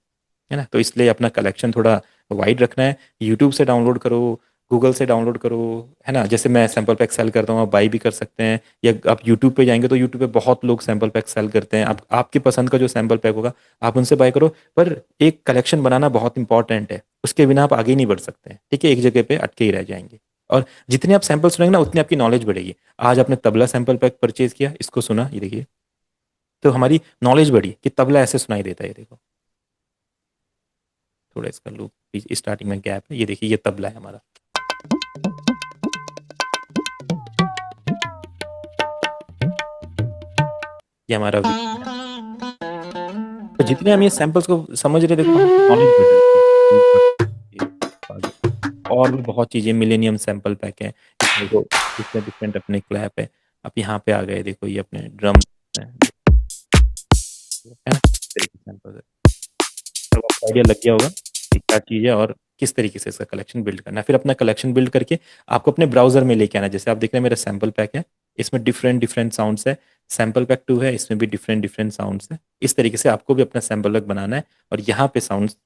है ना। तो इसलिए अपना कलेक्शन थोड़ा वाइड रखना है। यूट्यूब से डाउनलोड करो, गूगल से डाउनलोड करो, है ना। जैसे मैं सैंपल पैक सेल करता हूँ, आप बाई भी कर सकते हैं। या आप यूट्यूब पे जाएंगे तो यूट्यूब पे बहुत लोग सैंपल पैक सेल करते हैं। आप आपकी पसंद का जो सैंपल पैक होगा, आप उनसे बाय करो। पर एक कलेक्शन बनाना बहुत इंपॉर्टेंट है, उसके बिना आप आगे नहीं बढ़ सकते हैं। ठीक है, एक जगह पे अटके ही रह जाएंगे। और जितने आप सैंपल सुनेंगे ना, उतनी आपकी नॉलेज बढ़ेगी। आज आपने तबला सैंपल पैक परचेज किया, इसको सुना, ये देखिए, तो हमारी नॉलेज बढ़ी कि तबला ऐसे सुनाई देता है। ये देखो, थोड़ा इसका लूप स्टार्टिंग में गैप है, ये देखिए ये तबला है हमारा। ये हमारा तो जितने हम ये सैंपल्स को समझ रहे, देखो नॉलेज बढ़ रही है। और भी बहुत चीजें, मिलेनियम सैंपल पैक है, इसमें देखो डिफरेंट डिफरेंट अपने क्लैप है। आप यहाँ पे आ गए, देखो ये अपने ड्रम है ना, इस तरीके सैंपल है। तब आपको आइडिया लग गया होगा कि क्या चीज़ है और किस तरीके से इसका कलेक्शन बिल्ड करना है। फिर अपना कलेक्शन बिल्ड करके आपको अपने ब्राउजर में लेके आना है। जैसे आप देख रहे हैं मेरा सैंपल पैक है, इसमें डिफरेंट डिफरेंट साउंड्स है। सैंपल पैक 2 है, इसमें भी डिफरेंट डिफरेंट साउंड्स है। इस तरीके से आपको भी अपना सैंपल पैक बनाना है, और यहाँ पे साउंड्स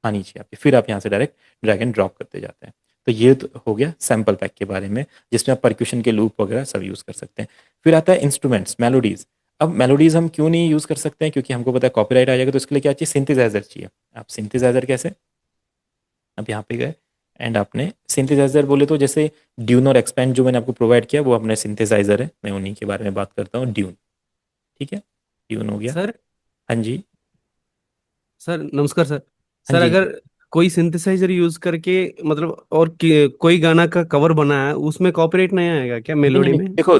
आनी चाहिए आपकी। फिर आप यहाँ से डायरेक्ट ड्रैग एंड ड्रॉप करते जाते हैं। तो ये तो हो गया सैंपल पैक के बारे में, जिसमें आप परक्यूशन के लूप वगैरह सब यूज़ कर सकते हैं। फिर आता है इंस्ट्रूमेंट्स, मेलोडीज। अब मेलोडीज हम क्यों नहीं यूज़ कर सकते हैं, क्योंकि हमको पता है कॉपीराइट आ जाएगा। तो इसके लिए क्या चाहिए, सिंथेसाइजर चाहिए। आप सिंथेसाइजर कैसे, अब यहाँ पे गए एंड आपने सिंथेसाइजर बोले तो जैसे ड्यून और एक्सपेंड जो मैंने आपको प्रोवाइड किया वो अपने सिंथेसाइजर है, मैं उन्हीं के बारे में बात करता हूँ, ड्यून। ठीक है, ड्यून हो गया। सर। हाँ जी। सर नमस्कार सर। हाँ सर जी। अगर कोई सिंथेसाइजर यूज करके मतलब और कोई गाना का कवर बना है उसमें कॉपीराइट नहीं आएगा क्या नहीं नहीं मेलोडी नहीं, में? देखो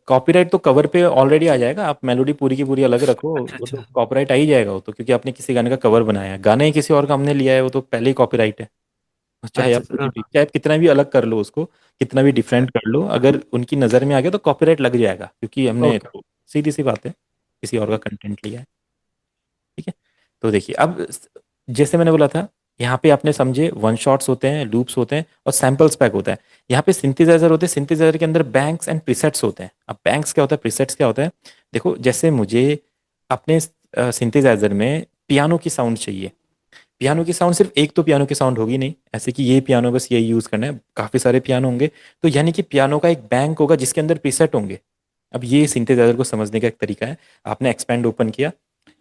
कॉपीराइट तो कवर पे ऑलरेडी आ जाएगा, आप मेलोडी पूरी की पूरी अलग रखो, अच्छा वो तो अच्छा। कॉपीराइट आ ही जाएगा वो तो, क्योंकि आपने किसी गाने का कवर बनाया है, गाने ही किसी और का हमने लिया है, वो तो पहले ही कॉपीराइट है। चाहे अच्छा आप सर, कुछ हाँ भी, हाँ। चाहे आप कितना भी अलग कर लो उसको, कितना भी डिफरेंट कर लो, अगर उनकी नज़र में आ गया तो कॉपीराइट लग जाएगा, क्योंकि हमने ओके। तो सीधी सी बात है, किसी और का कंटेंट लिया है। ठीक है। तो देखिए अब जैसे मैंने बोला था, यहाँ पे आपने समझे वन शॉट्स होते हैं, लूप्स होते हैं और सैम्पल्स पैक होता है। यहाँ पे सिंथेसाइजर होते हैं, सिंथेसाइजर के अंदर बैंक्स एंड प्रीसेट्स होते हैं। अब बैंक्स क्या होता है, प्रीसेट्स क्या होता है? देखो जैसे मुझे अपने सिंथेसाइजर में पियानो की साउंड चाहिए, पियानो की साउंड सिर्फ एक तो पियानो की साउंड होगी नहीं, ऐसे कि ये पियानो बस यही यूज करना है, काफी सारे पियानो होंगे। तो यानी कि पियानो का एक बैंक होगा जिसके अंदर प्रीसेट होंगे। अब ये सिंथेसाइजर को समझने का एक तरीका है। आपने एक्सपेंड ओपन किया,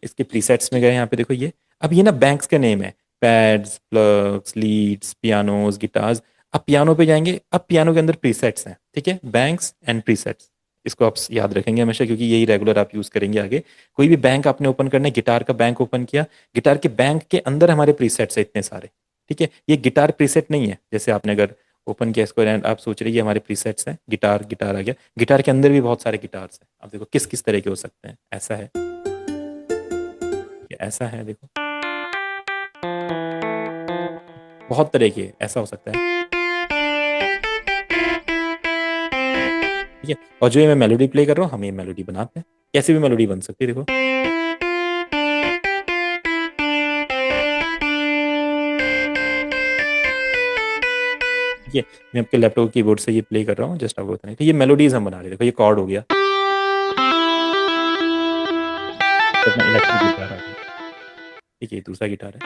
इसके प्रीसेट्स में गए, यहाँ पे देखो ये, अब ये ना बैंक्स के नेम है, pads, plugs, leads, pianos, guitars. अब पियानो पे जाएंगे, अब पियानो के अंदर प्रीसेट्स हैं, ठीक है, बैंक्स एंड प्रीसेट्स। इसको आप याद रखेंगे हमेशा, क्योंकि यही रेगुलर आप यूज करेंगे आगे। कोई भी बैंक आपने ओपन करना है, गिटार का बैंक ओपन किया, गिटार के बैंक के अंदर हमारे प्रीसेट्स है इतने सारे। ठीक है, ये गिटार प्रीसेट नहीं है, जैसे आपने अगर ओपन किया इसको and आप सोच रहे हैं ये हमारे प्रीसेट्स हैं, गिटार गिटार आ गया, गिटार के अंदर भी बहुत सारे गिटार्स हैं। आप देखो किस किस तरह के हो सकते हैं, ऐसा है, ये ऐसा है, देखो बहुत तरह के, ऐसा हो सकता है। ठीक है, और जो ये मैं मेलोडी प्ले कर रहा हूँ, हम ये मेलोडी बनाते हैं, कैसे भी मेलोडी बन सकती है, देखो। ठीक है, मैं आपके लैपटॉप कीबोर्ड से ये प्ले कर रहा हूँ, जस्ट आपको बताने, तो ये मेलोडीज हम बना रहे हैं, देखो ये कॉर्ड हो गया, ये अपना इलेक्ट्रिक गिटार आ गया। ठीक है, ये दूसरा गिटार है,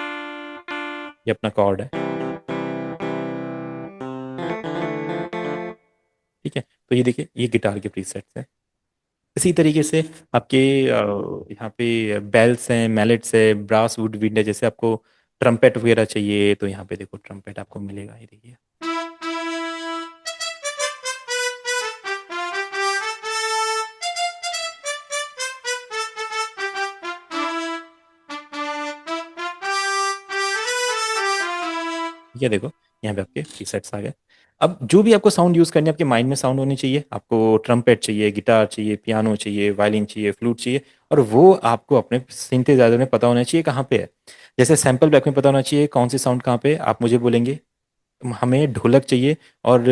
ये अपना कॉर्ड है। ठीक है, तो ये देखिए ये गिटार के प्रीसेट्स हैं। इसी तरीके से आपके यहाँ पे बेल्स हैं, मैलेट्स है, ब्रास वुड विंड है, जैसे आपको ट्रम्पेट वगैरह चाहिए तो यहाँ पे देखो ट्रम्पेट आपको मिलेगा, ये देखिए। ठीक है, देखो यहाँ पे आपके प्रीसेट्स आ गए। अब जो भी आपको साउंड यूज करनी है, आपके माइंड में साउंड होनी चाहिए, आपको ट्रम्पेट चाहिए, गिटार चाहिए, पियानो चाहिए, वायलिन चाहिए, फ्लूट चाहिए, और वो आपको अपने सिंथेसाइजर में पता होना चाहिए कहाँ पे है। जैसे सैंपल बैक में पता होना चाहिए कौन सी साउंड कहाँ पे है, आप मुझे बोलेंगे हमें ढोलक चाहिए और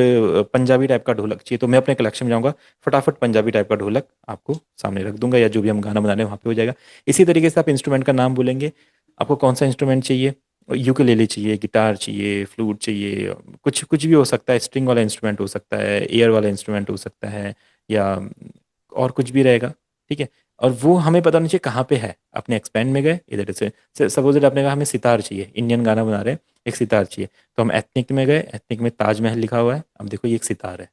पंजाबी टाइप का ढोलक चाहिए, तो मैं अपने कलेक्शन में जाऊंगा, फटाफट पंजाबी टाइप का ढोलक आपको सामने रख दूंगा, या जो भी हम गाना बना रहे हैं वहाँ पे हो जाएगा। इसी तरीके से आप इंस्ट्रूमेंट का नाम बोलेंगे, आपको कौन सा इंस्ट्रूमेंट चाहिए, यूकेलेले चाहिए, गिटार चाहिए, फ्लूट चाहिए, कुछ कुछ भी हो सकता है, स्ट्रिंग वाला इंस्ट्रूमेंट हो सकता है, एयर वाला इंस्ट्रूमेंट हो सकता है, या और कुछ भी रहेगा। ठीक है, और वो हमें पता नहीं चाहिए कहाँ पे है। अपने एक्सपेंड में गए इधर से, सपोज आपने कहा हमें सितार चाहिए, इंडियन गाना बना रहे हैं, एक सितार चाहिए, तो हम एथनिक में गए, एथनिक में ताजमहल लिखा हुआ है, अब देखो ये एक सितार है।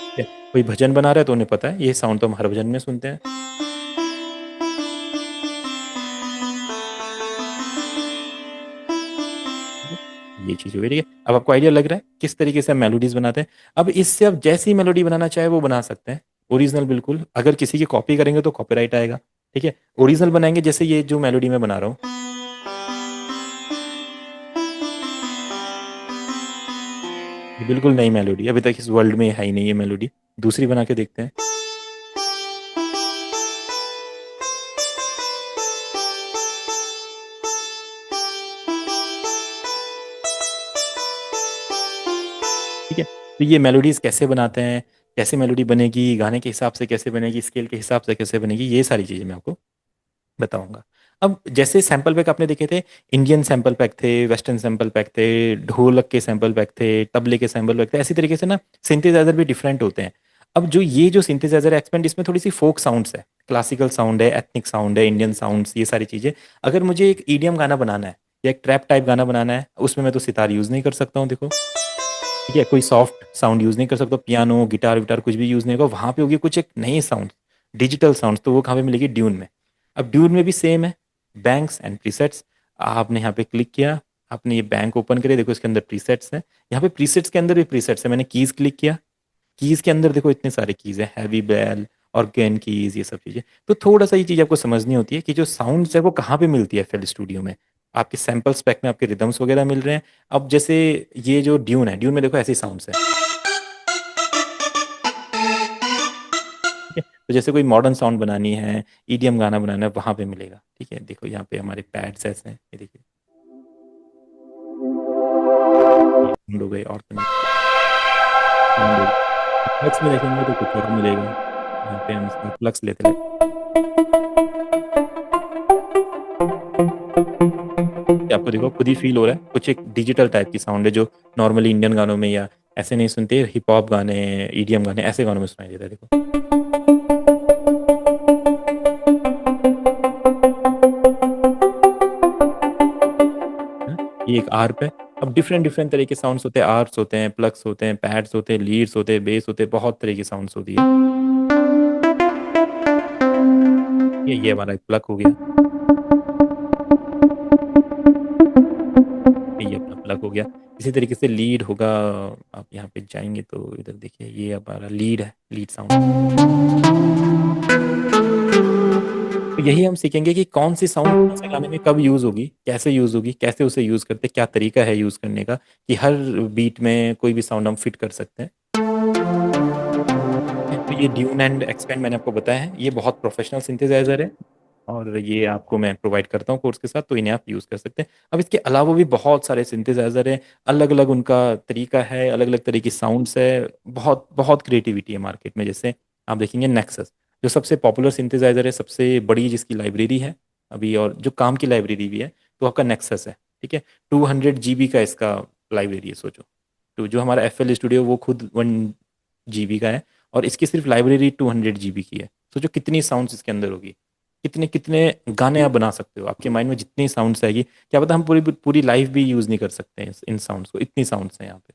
ठीक है? कोई भजन बना रहा है तो उन्हें पता है ये साउंड तो हम हर भजन में सुनते हैं। ठीक है? ये चीज हो गई, ठीक है। अब आपको आइडिया लग रहा है किस तरीके से हम मेलोडीज बनाते हैं। अब इससे आप जैसी मेलोडी बनाना चाहे वो बना सकते हैं, ओरिजिनल बिल्कुल। अगर किसी की कॉपी करेंगे तो कॉपीराइट आएगा। ठीक है, ओरिजिनल बनाएंगे, जैसे ये जो मेलोडी मैं बना रहा हूँ, ये बिल्कुल नई मेलोडी, अभी तक इस वर्ल्ड में है ही नहीं ये मेलोडी। दूसरी बना के देखते हैं। ठीक है, तो ये मेलोडीज कैसे बनाते हैं, कैसे मेलोडी बनेगी, गाने के हिसाब से कैसे बनेगी, स्केल के हिसाब से कैसे बनेगी, ये सारी चीजें मैं आपको बताऊंगा। अब जैसे सैंपल पैक आपने देखे थे, इंडियन सैंपल पैक थे, वेस्टर्न सैंपल पैक थे, ढोलक के सैंपल पैक थे, तबले के सैंपल पैक थे, इसी तरीके से ना सिंथेसाइजर भी डिफरेंट होते हैं। अब जो ये जो सिंथेसाइजर एक्सपेंड, इसमें थोड़ी सी फोक साउंड्स है, क्लासिकल साउंड है, एथनिक साउंड है, इंडियन साउंड्स, ये सारी चीजें। अगर मुझे एक ईडीएम गाना बनाना है या एक ट्रैप टाइप गाना बनाना है, उसमें मैं तो सितार यूज नहीं कर सकता हूँ, देखो। ठीक है, कोई सॉफ्ट साउंड यूज नहीं कर सकता, पियानो गिटार विटार कुछ भी यूज नहीं होगा, वहां पे होगी कुछ एक नई साउंड, डिजिटल साउंड, तो वो कहाँ पे मिलेगी, ड्यून में। अब ड्यून में भी सेम है, बैंक्स एंड प्रीसेट्स। आपने यहाँ पे क्लिक किया, आपने ये बैंक ओपन करे, देखो इसके अंदर प्रीसेट्स हैं। यहाँ पे प्रीसेट्स के अंदर भी प्रीसेट्स है, मैंने कीज क्लिक किया, कीज के अंदर देखो इतने सारे कीज है, हैवी बेल, ऑर्गेन कीज, ये सब चीजें। तो थोड़ा सा ये चीज आपको समझनी होती है कि जो साउंड्स है वो कहाँ पे मिलती है FL स्टूडियो में। आपके सैंपल स्पेक में आपके रिदम्स वगैरह मिल रहे हैं। अब जैसे ये जो ड्यून है, ड्यून में देखो ऐसे साउंड्स है, ठीक है। तो जैसे कोई मॉडर्न साउंड बनानी है, EDM गाना बनाना है, वहां पे मिलेगा, ठीक है। देखो यहाँ पे हमारे पैड्स ऐसे हैं, ये देखिए, ये sound हो गए, और तो नहीं sound हो गए। फ्लक्स में देखेंगे तो कुछ और मिलेगा। यहाँ पे हम इसका फ्लक्स लेते हैं, कि आपको देखो खुद ही फील हो रहा है कुछ एक डिजिटल टाइप की साउंड है, जो नॉर्मली इंडियन गानों में या ऐसे नहीं सुनते, हिप हॉप गाने, EDM गाने, ऐसे गानों में सुनाई देता है, देखो। है? ये एक आर्प है। अब डिफरेंट डिफरेंट तरह के साउंड्स होते हैं, आर्प्स होते हैं, प्लग्स होते हैं, पैड्स होते हैं, लीड्स होते हैं, बेस होते हैं, बहुत तरह की साउंड्स होती है। ये हमारा एक प्लग हो गया, ये अपना प्लग हो गया। इसी तरीके से लीड होगा, आप यहाँ पे जाएंगे तो इधर देखिए, ये हमारा लीड है, लीड साउंड। तो यही हम सीखेंगे कि कौन सी साउंड कौन से गाने में कब यूज होगी, कैसे यूज होगी, कैसे उसे यूज करते हैं, क्या तरीका है यूज करने का, कि हर बीट में कोई भी साउंड हम फिट कर सकते हैं। तो ये ड्यून एंड एक्सपेंड मैंने आपको बताया है, ये बहुत प्रोफेशनल सिंथेसाइजर है, और ये आपको मैं प्रोवाइड करता हूँ कोर्स के साथ, तो इन्हें आप यूज़ कर सकते हैं। अब इसके अलावा भी बहुत सारे सिंथेसाइजर हैं, अलग अलग उनका तरीका है, अलग अलग तरह की साउंड्स है, बहुत बहुत क्रिएटिविटी है मार्केट में। जैसे आप देखेंगे नेक्सस, जो सबसे पॉपुलर सिंथेसाइजर है, सबसे बड़ी जिसकी लाइब्रेरी है अभी, और जो काम की लाइब्रेरी भी है, तो आपका नेक्सस है, ठीक है। 200 GB का इसका लाइब्रेरी है, सोचो। तो जो हमारा FL स्टूडियो वो खुद 1 GB का है, और इसकी सिर्फ लाइब्रेरी 200 GB की है। सोचो कितनी साउंड्स इसके अंदर होगी, कितने कितने गाने आप बना सकते हो, आपके माइंड में जितनी साउंड्स आएगी, क्या पता हम पूरी पूरी लाइफ भी यूज नहीं कर सकते हैं इन साउंड्स को, इतनी साउंड्स हैं यहाँ पे,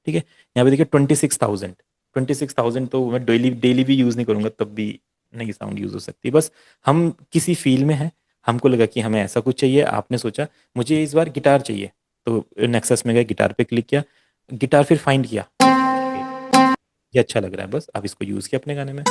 ठीक है। यहाँ पे देखिए 26,000, 26,000 तो मैं डेली डेली भी यूज नहीं करूंगा, तब भी नई साउंड यूज हो सकती है। बस हम किसी फील्ड में हैं, हमको लगा कि हमें ऐसा कुछ चाहिए, आपने सोचा मुझे इस बार गिटार चाहिए, तो नेक्सस में गए, गिटार पे क्लिक किया, गिटार फिर फाइंड किया, ये अच्छा लग रहा है, बस आप इसको यूज किया अपने गाने में।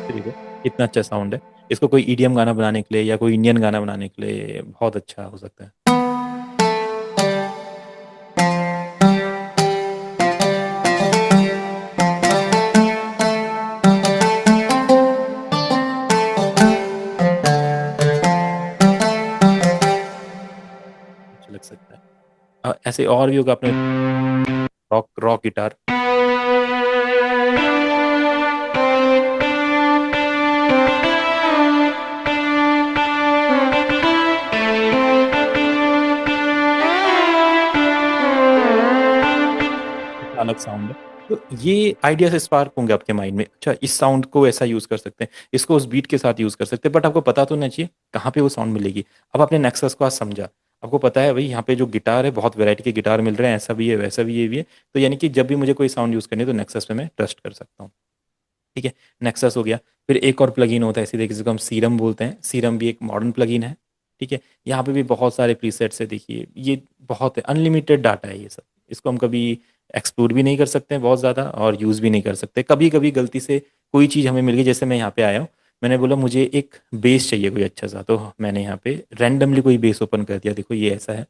देखो कितना अच्छा साउंड है, इसको कोई EDM गाना बनाने के लिए या कोई इंडियन गाना बनाने के लिए बहुत अच्छा हो सकता है। अच्छा लग सकता है। ऐसे और भी होगा, आपने रॉक रॉक गिटार, अलग साउंड है। तो ये आइडिया से स्पार्क होंगे आपके माइंड में, अच्छा इस साउंड को ऐसा यूज कर सकते हैं, इसको उस बीट के साथ यूज कर सकते हैं, बट आपको पता तो नहीं चाहिए कहाँ पे वो साउंड मिलेगी। अब आपने नेक्सस को आज समझा, आपको पता है भाई यहाँ पे जो गिटार है, बहुत वैरायटी के गिटार मिल रहे हैं, ऐसा भी है, वैसा भी, ये भी है। तो यानी कि जब भी मुझे कोई साउंड यूज करनी है तो नेक्सस पे मैं ट्रस्ट कर सकता हूँ, ठीक है। नेक्सस हो गया। फिर एक और प्लगइन होता है इसी तरीके से, जिसको हम सीरम बोलते हैं, सीरम भी एक मॉडर्न प्लगइन है, ठीक है। यहाँ पे भी बहुत सारे प्रीसेट्स है, देखिए ये बहुत है, अनलिमिटेड डाटा है ये सब, इसको हम कभी एक्सप्लोर भी नहीं कर सकते हैं बहुत ज़्यादा, और यूज़ भी नहीं कर सकते। कभी कभी गलती से कोई चीज़ हमें मिल गई, जैसे मैं यहाँ पे आया हूँ, मैंने बोला मुझे एक बेस चाहिए कोई अच्छा सा, तो मैंने यहाँ पे रैंडमली कोई बेस ओपन कर दिया, देखो ये ऐसा है,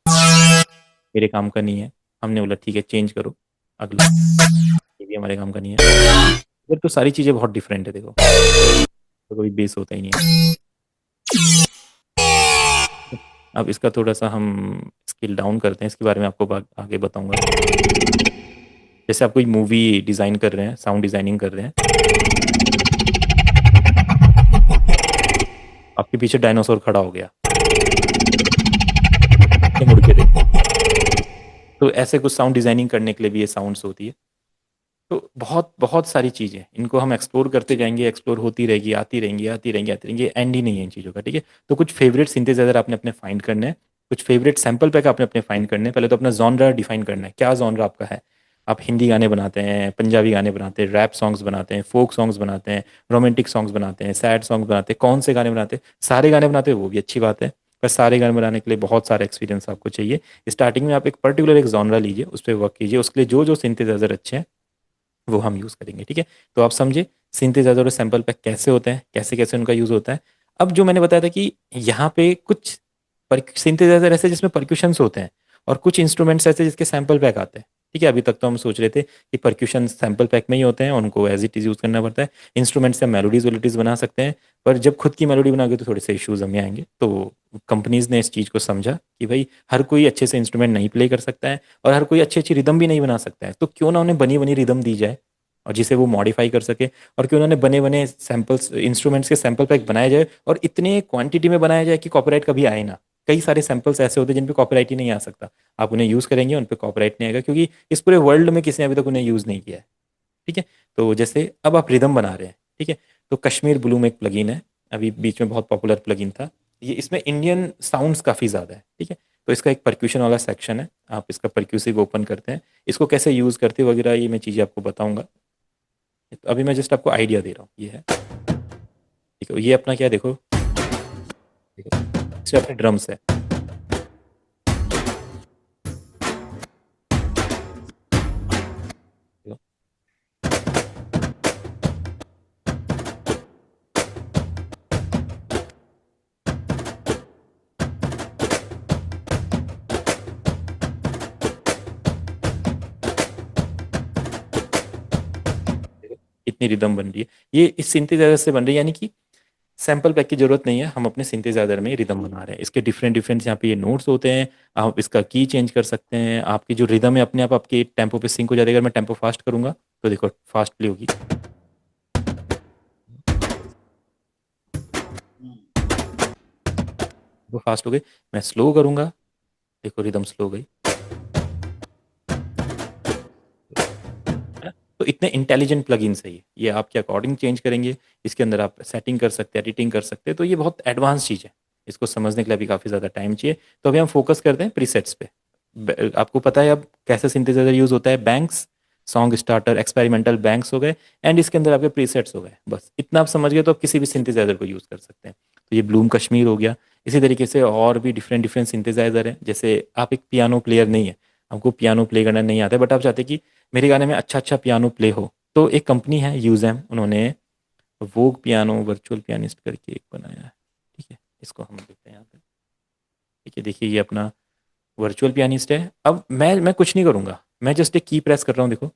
मेरे काम का नहीं है। हमने बोला ठीक है चेंज करो, अगला, ये भी हमारे काम का नहीं है। फिर तो सारी चीज़ें बहुत डिफरेंट है, देखो तो कोई बेस होता ही नहीं है। अब इसका थोड़ा सा हम स्किल डाउन करते हैं, इसके बारे में आपको आगे बताऊंगा। जैसे आप कोई मूवी डिज़ाइन कर रहे हैं, साउंड डिज़ाइनिंग कर रहे हैं, आपके पीछे डायनासोर खड़ा हो गया, ये मुड़ के देखो, तो ऐसे कुछ साउंड डिज़ाइनिंग करने के लिए भी ये साउंड्स होती है। तो बहुत बहुत सारी चीज़ें, इनको हम एक्सप्लोर करते जाएंगे, एक्सप्लोर होती रहेगी, आती रहेंगी, आती रहेंगी, आती रहेंगी, एंड ही नहीं है इन चीज़ों का, ठीक है। तो कुछ फेवरेट सिंथेसाइजर आपने अपने फाइंड करने हैं, कुछ फेवरेट सैम्पल पैक आपने अपने फाइंड करने हैं। पहले तो अपना जॉनरा डिफाइन करना है, क्या जॉनरा आपका है। आप हिंदी गाने बनाते हैं, पंजाबी गाने बनाते हैं, रैप सॉन्ग्स बनाते हैं, फोक सॉन्ग्स बनाते हैं, रोमांटिक सॉन्ग्स बनाते हैं, सैड सॉन्ग्स बनाते हैं, कौन से गाने बनाते हैं, सारे गाने बनाते हैं वो भी अच्छी बात है। पर सारे गाने बनाने के लिए बहुत सारा एक्सपीरियंस आपको चाहिए। स्टार्टिंग में आप एक पर्टिकुलर एक जॉनरा लीजिए, उस पर वर्क कीजिए, उसके लिए जो जो सिंथेसाइजर अच्छे हैं वो हम यूज़ करेंगे, ठीक है। तो आप समझे सिंथेसाइजर और सैंपल पैक कैसे होते हैं, कैसे कैसे उनका यूज़ होता है। अब जो मैंने बताया था कि यहाँ पे कुछ सिंथेसाइजर ऐसे जिसमें परक्यूशंस होते हैं, और कुछ इंस्ट्रूमेंट्स ऐसे जिसके सैंपल पैक आते हैं, ठीक है। अभी तक तो हम सोच रहे थे कि परक्यूशन सैंपल पैक में ही होते हैं, उनको एज इट इज़ यूज़ करना पड़ता है। इंस्ट्रूमेंट से मेलोडीज वेलोडीज बना सकते हैं, पर जब खुद की मेलोडी बनाओगे तो थोड़े से इश्यूज हमें आएंगे। तो कंपनीज ने इस चीज़ को समझा कि भाई हर कोई अच्छे से इंस्ट्रूमेंट नहीं प्ले कर सकता है, और हर कोई अच्छी अच्छी रिदम भी नहीं बना सकता है, तो क्यों ना उन्हें बनी बनी रिदम दी जाए और जिसे वो मॉडिफाई कर सके। और क्यों उन्होंने बने बने सैंपल्स इंस्ट्रूमेंट्स के सैंपल पैक बनाए जाए, और इतने क्वांटिटी में बनाया जाए कि कॉपीराइट कभी आए ना। कई सारे सैंपल्स ऐसे होते हैं जिन पे कॉपीराइट ही नहीं आ सकता। आप उन्हें यूज़ करेंगे, उन पे कॉपीराइट नहीं आएगा, क्योंकि इस पूरे वर्ल्ड में किसी ने अभी तक उन्हें यूज़ नहीं किया है, ठीक है। तो जैसे अब आप रिदम बना रहे हैं, ठीक है, तो कश्मीर ब्लूम एक प्लगइन है, अभी बीच में बहुत पॉपुलर प्लगइन था। ये इसमें इंडियन साउंड्स काफ़ी ज़्यादा है, ठीक है। तो इसका एक परक्यूशन वाला सेक्शन है, आप इसका परक्यूसिव ओपन करते हैं, इसको कैसे यूज़ करते वगैरह ये मैं चीज़ें आपको बताऊंगा। तो अभी मैं जस्ट आपको आइडिया दे रहा हूँ, ये है, ठीक है। ये अपना क्या है, देखो, देखो, इसमें अपने ड्रम्स है, देखो। देखो, इतनी रिदम बन रही है, ये इस सिंथेसाइजर से बन रही है, यानी कि सैंपल पैक की जरूरत नहीं है, हम अपने सिंथेसाइजर में रिदम बना रहे हैं। इसके डिफरेंट डिफरेंट यहाँ पे ये नोट्स होते हैं, आप इसका की चेंज कर सकते हैं, आपकी जो रिदम है अपने आप आपके टेम्पो पे सिंक हो जाएगी। अगर मैं टेम्पो फास्ट करूंगा तो देखो फास्ट प्ले होगी, वो फास्ट हो गई। मैं स्लो करूंगा, देखो रिदम स्लो हो गई, है ना। तो इतने इंटेलिजेंट प्लगइन्स है ये आपके अकॉर्डिंग चेंज करेंगे। इसके अंदर आप सेटिंग कर सकते हैं, एडिटिंग कर सकते हैं, तो ये बहुत एडवांस चीज़ है। इसको समझने के लिए अभी काफ़ी ज़्यादा टाइम चाहिए। तो अभी हम फोकस करते हैं प्रीसेट्स पे। आपको पता है अब कैसे सिंथेसाइजर यूज़ होता है, banks, song starter, experimental banks हो गए, एंड इसके अंदर आपके प्रीसेट्स हो गए। बस इतना आप समझ गए तो आप किसी भी सिंथेसाइजर को यूज़ कर सकते हैं। तो ये ब्लूम कश्मीर हो गया। इसी तरीके से और भी डिफरेंट डिफरेंट सिंथेसाइजर हैं। जैसे आप एक पियानो प्लेयर नहीं है, आपको पियानो प्ले करना नहीं आता है, बट आप चाहते हैं कि मेरे गाने में अच्छा अच्छा पियानो प्ले हो, तो एक कंपनी है यूजैम, उन्होंने वोग पियानो वर्चुअल पियानिस्ट करके एक बनाया है, ठीक है। इसको हम देखते हैं यहाँ पे, ठीक है। देखिए ये अपना वर्चुअल पियानिस्ट है। अब मैं कुछ नहीं करूँगा, मैं जस्ट एक की प्रेस कर रहा हूँ, देखो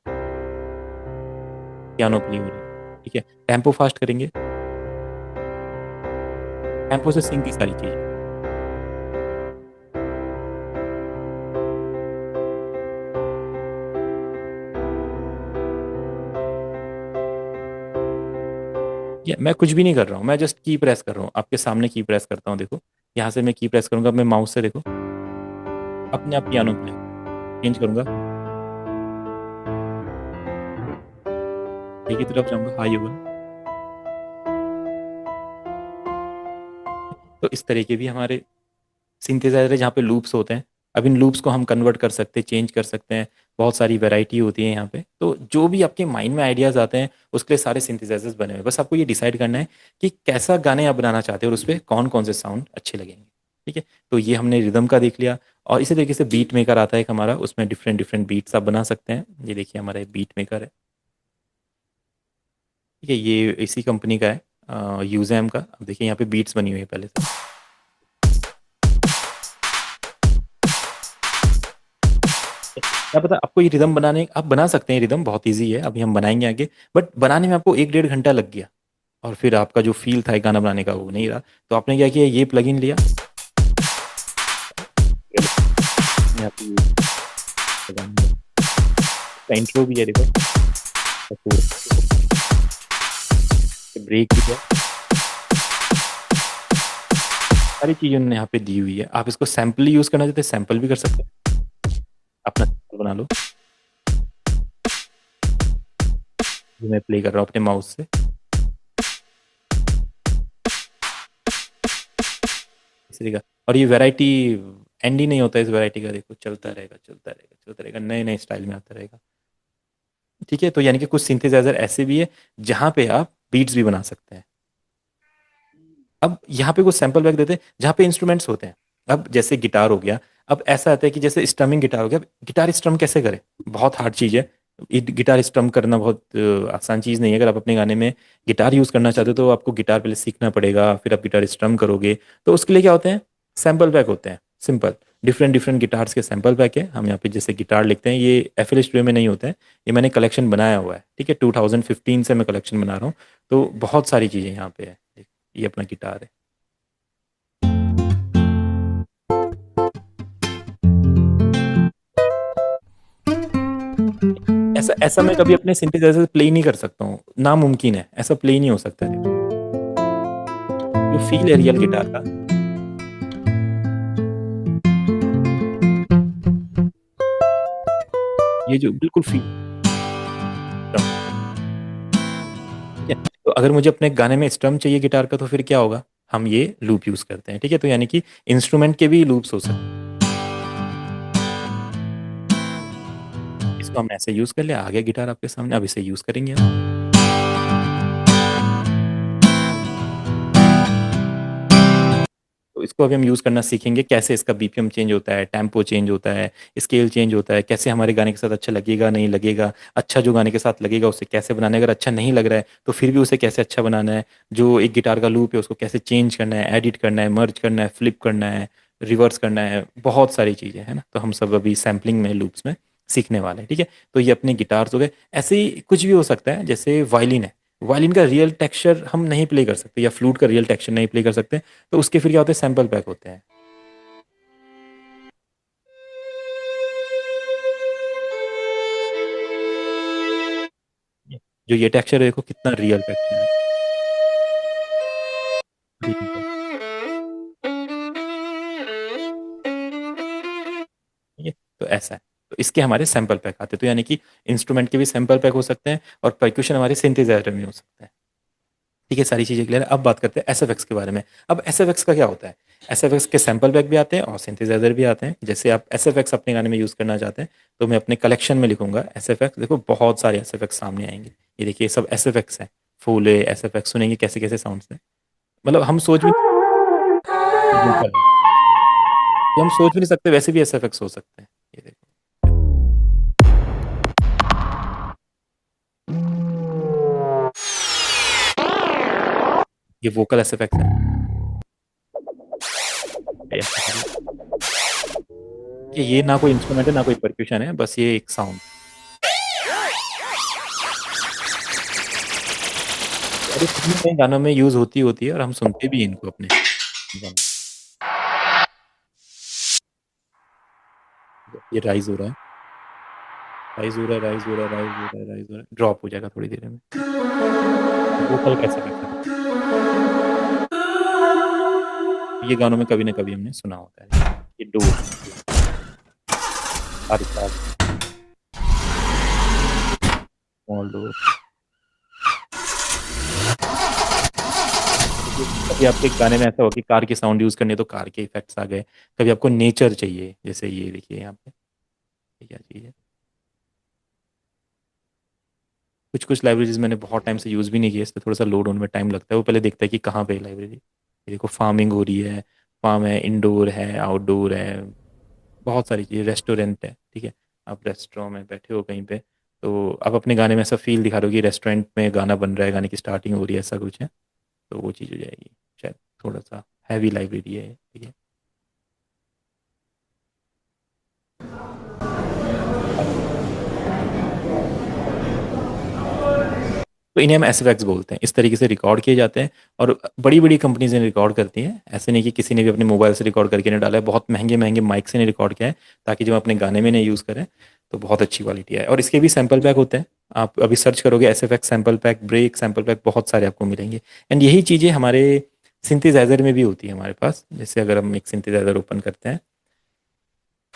पियानो प्ले हो रही है, ठीक है। टेम्पो फास्ट करेंगे, टेम्पो से सिंक की सारी चीज़। ये मैं कुछ भी नहीं कर रहा हूँ, मैं जस्ट की प्रेस कर रहा हूँ, आपके सामने की प्रेस करता हूँ, देखो यहाँ से मैं की प्रेस करूंगा, मैं माउस से देखो अपने आप पियानो प्ले चेंज करूंगा, एक ही तरफ जाऊंगा, हाई होगा। तो इस तरह के भी हमारे सिंथेसाइजर है जहाँ पे लूप्स होते हैं। अब इन लूप्स को हम कन्वर्ट कर सकते हैं, चेंज कर सकते हैं, बहुत सारी वैरायटी होती है यहाँ पे। तो जो भी आपके माइंड में आइडियाज आते हैं उसके लिए सारे सिंथेसाइजर्स बने हुए हैं। बस आपको ये डिसाइड करना है कि कैसा गाने आप बनाना चाहते हो और उस पर कौन कौन से साउंड अच्छे लगेंगे, ठीक है। तो ये हमने रिदम का देख लिया। और इसी तरीके से बीट मेकर आता है एक हमारा, उसमें डिफरेंट डिफरेंट बीट्स आप बना सकते हैं। ये देखिए हमारा बीट मेकर है, ठीक है, ये इसी कंपनी का है, यूजैम का। अब देखिए यहाँ पे बीट्स बनी हुई है पहले से। क्या पता आपको ये रिदम बनाने, आप बना सकते हैं, रिदम बहुत इजी है, अभी हम बनाएंगे आगे। बट बनाने में आपको 1 डेढ़ घंटा लग गया, और फिर आपका जो फील था गाना बनाने का वो नहीं रहा। तो आपने क्या किया, ये प्लगइन लिया, यहाँ पे इंट्रो भी है, देखो ब्रेक भी है, सारी चीजें उन्होंने यहाँ पे दी हुई है। आप इसको सैम्पल यूज करना चाहते हैं, सैम्पल भी कर सकते हैं, अपना sample बना लो। जो मैं प्ले कर रहा हूँ अपने माउस से, इस तरीके का। और ये वैरायटी एंड ही नहीं होता इस वैरायटी का, देखो चलता रहेगा चलता रहेगा चलता रहेगा, नए नए स्टाइल में आता रहेगा। ठीक है, तो यानी कि कुछ सिंथेसाइजर ऐसे भी है जहाँ पे आप बीट्स भी बना सकते हैं। अब यहाँ पे कुछ सैंपल बैग देते हैं जहाँ पे इंस्ट्रूमेंट्स होते हैं। अब जैसे गिटार हो गया, अब ऐसा आता है कि जैसे स्ट्रमिंग गिटार हो गया, अब गिटार स्ट्रम कैसे करें, बहुत हार्ड चीज़ है। गिटार स्ट्रम करना बहुत आसान चीज़ नहीं है। अगर आप अपने गाने में गिटार यूज़ करना चाहते हो तो आपको गिटार पहले सीखना पड़ेगा, फिर आप गिटार स्ट्रम करोगे। तो उसके लिए क्या होते हैं, सैंपल पैक होते हैं, सिंपल। डिफरेंट डिफरेंट गिटार्स के सैंपल पैक है। हम यहाँ पे जैसे गिटार लिखते हैं, ये FL स्टूडियो में नहीं होते हैं, ये मैंने कलेक्शन बनाया हुआ है। ठीक है, 2015 से मैं कलेक्शन बना रहा हूँ। तो बहुत सारी चीज़ें यहाँ पे है। ये अपना गिटार है। ऐसा ऐसा मैं कभी अपने सिंथेसाइजर से प्ले नहीं कर सकता हूँ, नामुमकिन है, ऐसा प्ले नहीं हो सकता। देखो जो फील है रियल गिटार का, ये जो बिल्कुल फील। ठीक है, तो अगर मुझे अपने गाने में स्ट्रम चाहिए गिटार का तो फिर क्या होगा, हम ये लूप यूज करते हैं। ठीक है, तो यानी कि इंस्ट्रूमेंट के भी लूप्स हो सकते हैं। इसको हम ऐसे यूज कर लिया, आ गया गिटार आपके सामने, अब इसे यूज करेंगे हम। तो इसको अभी हम यूज़ करना सीखेंगे, कैसे इसका BPM चेंज होता है, टेम्पो चेंज होता है, स्केल चेंज होता है, कैसे हमारे गाने के साथ अच्छा लगेगा नहीं लगेगा, अच्छा जो गाने के साथ लगेगा उसे कैसे बनाना है, अगर अच्छा नहीं लग रहा है तो फिर भी उसे कैसे अच्छा बनाना है, जो एक गिटार का लूप है उसको कैसे चेंज करना है, एडिट करना है, मर्ज करना है, फ्लिप करना है, रिवर्स करना है, बहुत सारी चीज़ें हैं ना। तो हम सब अभी सैम्पलिंग में, लूप्स में सीखने वाले हैं। ठीक है, तो ये अपने गिटार्स हो गए। ऐसे ही कुछ भी हो सकता है, जैसे वायलिन है, वायलिन का रियल टेक्सचर हम नहीं प्ले कर सकते, या फ्लूट का रियल टेक्सचर नहीं प्ले कर सकते, तो उसके फिर क्या होते हैं, सैंपल पैक होते हैं। जो ये टेक्सचर है, देखो कितना रियल टेक्सचर है। ठीक है, ठीक है, तो ऐसा है। तो इसके हमारे सैंपल पैक आते हैं, तो यानी कि इंस्ट्रूमेंट के भी सैंपल पैक हो सकते हैं और परक्यूशन हमारे सिंथेसाइजर में हो सकता है। ठीक है, सारी चीज़ें क्लियर है। अब बात करते हैं SFX के बारे में। अब SFX का क्या होता है, SFX के सैंपल पैक भी आते हैं और सिंथेसाइजर भी आते हैं। जैसे आप SFX अपने गाने में यूज़ करना चाहते हैं तो मैं अपने कलेक्शन में लिखूंगा SFX, देखो बहुत सारे SFX सामने आएंगे। ये देखिए सब SFX हैं, फूले SFX, सुनेंगे कैसे कैसे साउंड्स हैं, मतलब हम सोच भी वोकल है, तो हम सोच भी नहीं सकते वैसे भी SFX हो सकते हैं। ये देखो, ये वोकल SFX है। ये ना कोई इंस्ट्रूमेंट है ना कोई परक्यूशन है, बस ये एक साउंड। और ये कहीं ना कहीं गानों में यूज होती है और हम सुनते भी हैं इनको अपने गानों में। ये राइज हो रहा है, राइज हो रहा है, राइज हो रहा है, राइज हो रहा है, राइज हो रहा है, ड्रॉप हो जाएगा थोड़ी देर में। वोकल कैसे करते हैं, ये गानों में कभी ना कभी हमने सुना होता है। ये डोर, आरिका, स्मॉल डोर। कभी आपके गाने में ऐसा हो कि कार की साउंड यूज करनी है तो कार के इफेक्ट्स आ गए, कभी आपको नेचर चाहिए, जैसे ये देखिए यहाँ पे, ये क्या चीज़ है। कुछ कुछ लाइब्रेरीज मैंने बहुत टाइम से यूज़ भी नहीं की है, इसलिए थोड़ा सा लोड होने में टाइम लगता है। वो पहले देखता है कि कहाँ पे है लाइब्रेरी। ये देखो फार्मिंग हो रही है, फार्म है, इंडोर है, आउटडोर है, बहुत सारी चीज़ें, रेस्टोरेंट है। ठीक है, आप रेस्टोरेंट में बैठे हो कहीं पे, तो आप अपने गाने में ऐसा फील दिखा रहे हो कि रेस्टोरेंट में गाना बन रहा है, गाने की स्टार्टिंग हो रही है, ऐसा कुछ है। तो वो चीज़ हो जाएगी शायद। थोड़ा सा हैवी लाइब्रेरी है। ठीक है, तो इन्हें हम SFX बोलते हैं। इस तरीके से रिकॉर्ड किए जाते हैं और बड़ी बड़ी कंपनीज ने रिकॉर्ड करती हैं। ऐसे नहीं कि किसी ने भी अपने मोबाइल से रिकॉर्ड करके नहीं डाला है, बहुत महंगे महंगे माइक से नहीं रिकॉर्ड किया है, ताकि जब हम अपने गाने में नहीं यूज़ करें तो बहुत अच्छी क्वालिटी है। और इसके भी सैंपल पैक होते हैं, आप अभी सर्च करोगे SFX sample pack, break sample pack, बहुत सारे आपको मिलेंगे। एंड यही चीज़ें हमारे सिंथेसाइजर में भी होती है हमारे पास। जैसे अगर हम एक सिंथेसाइजर ओपन करते हैं,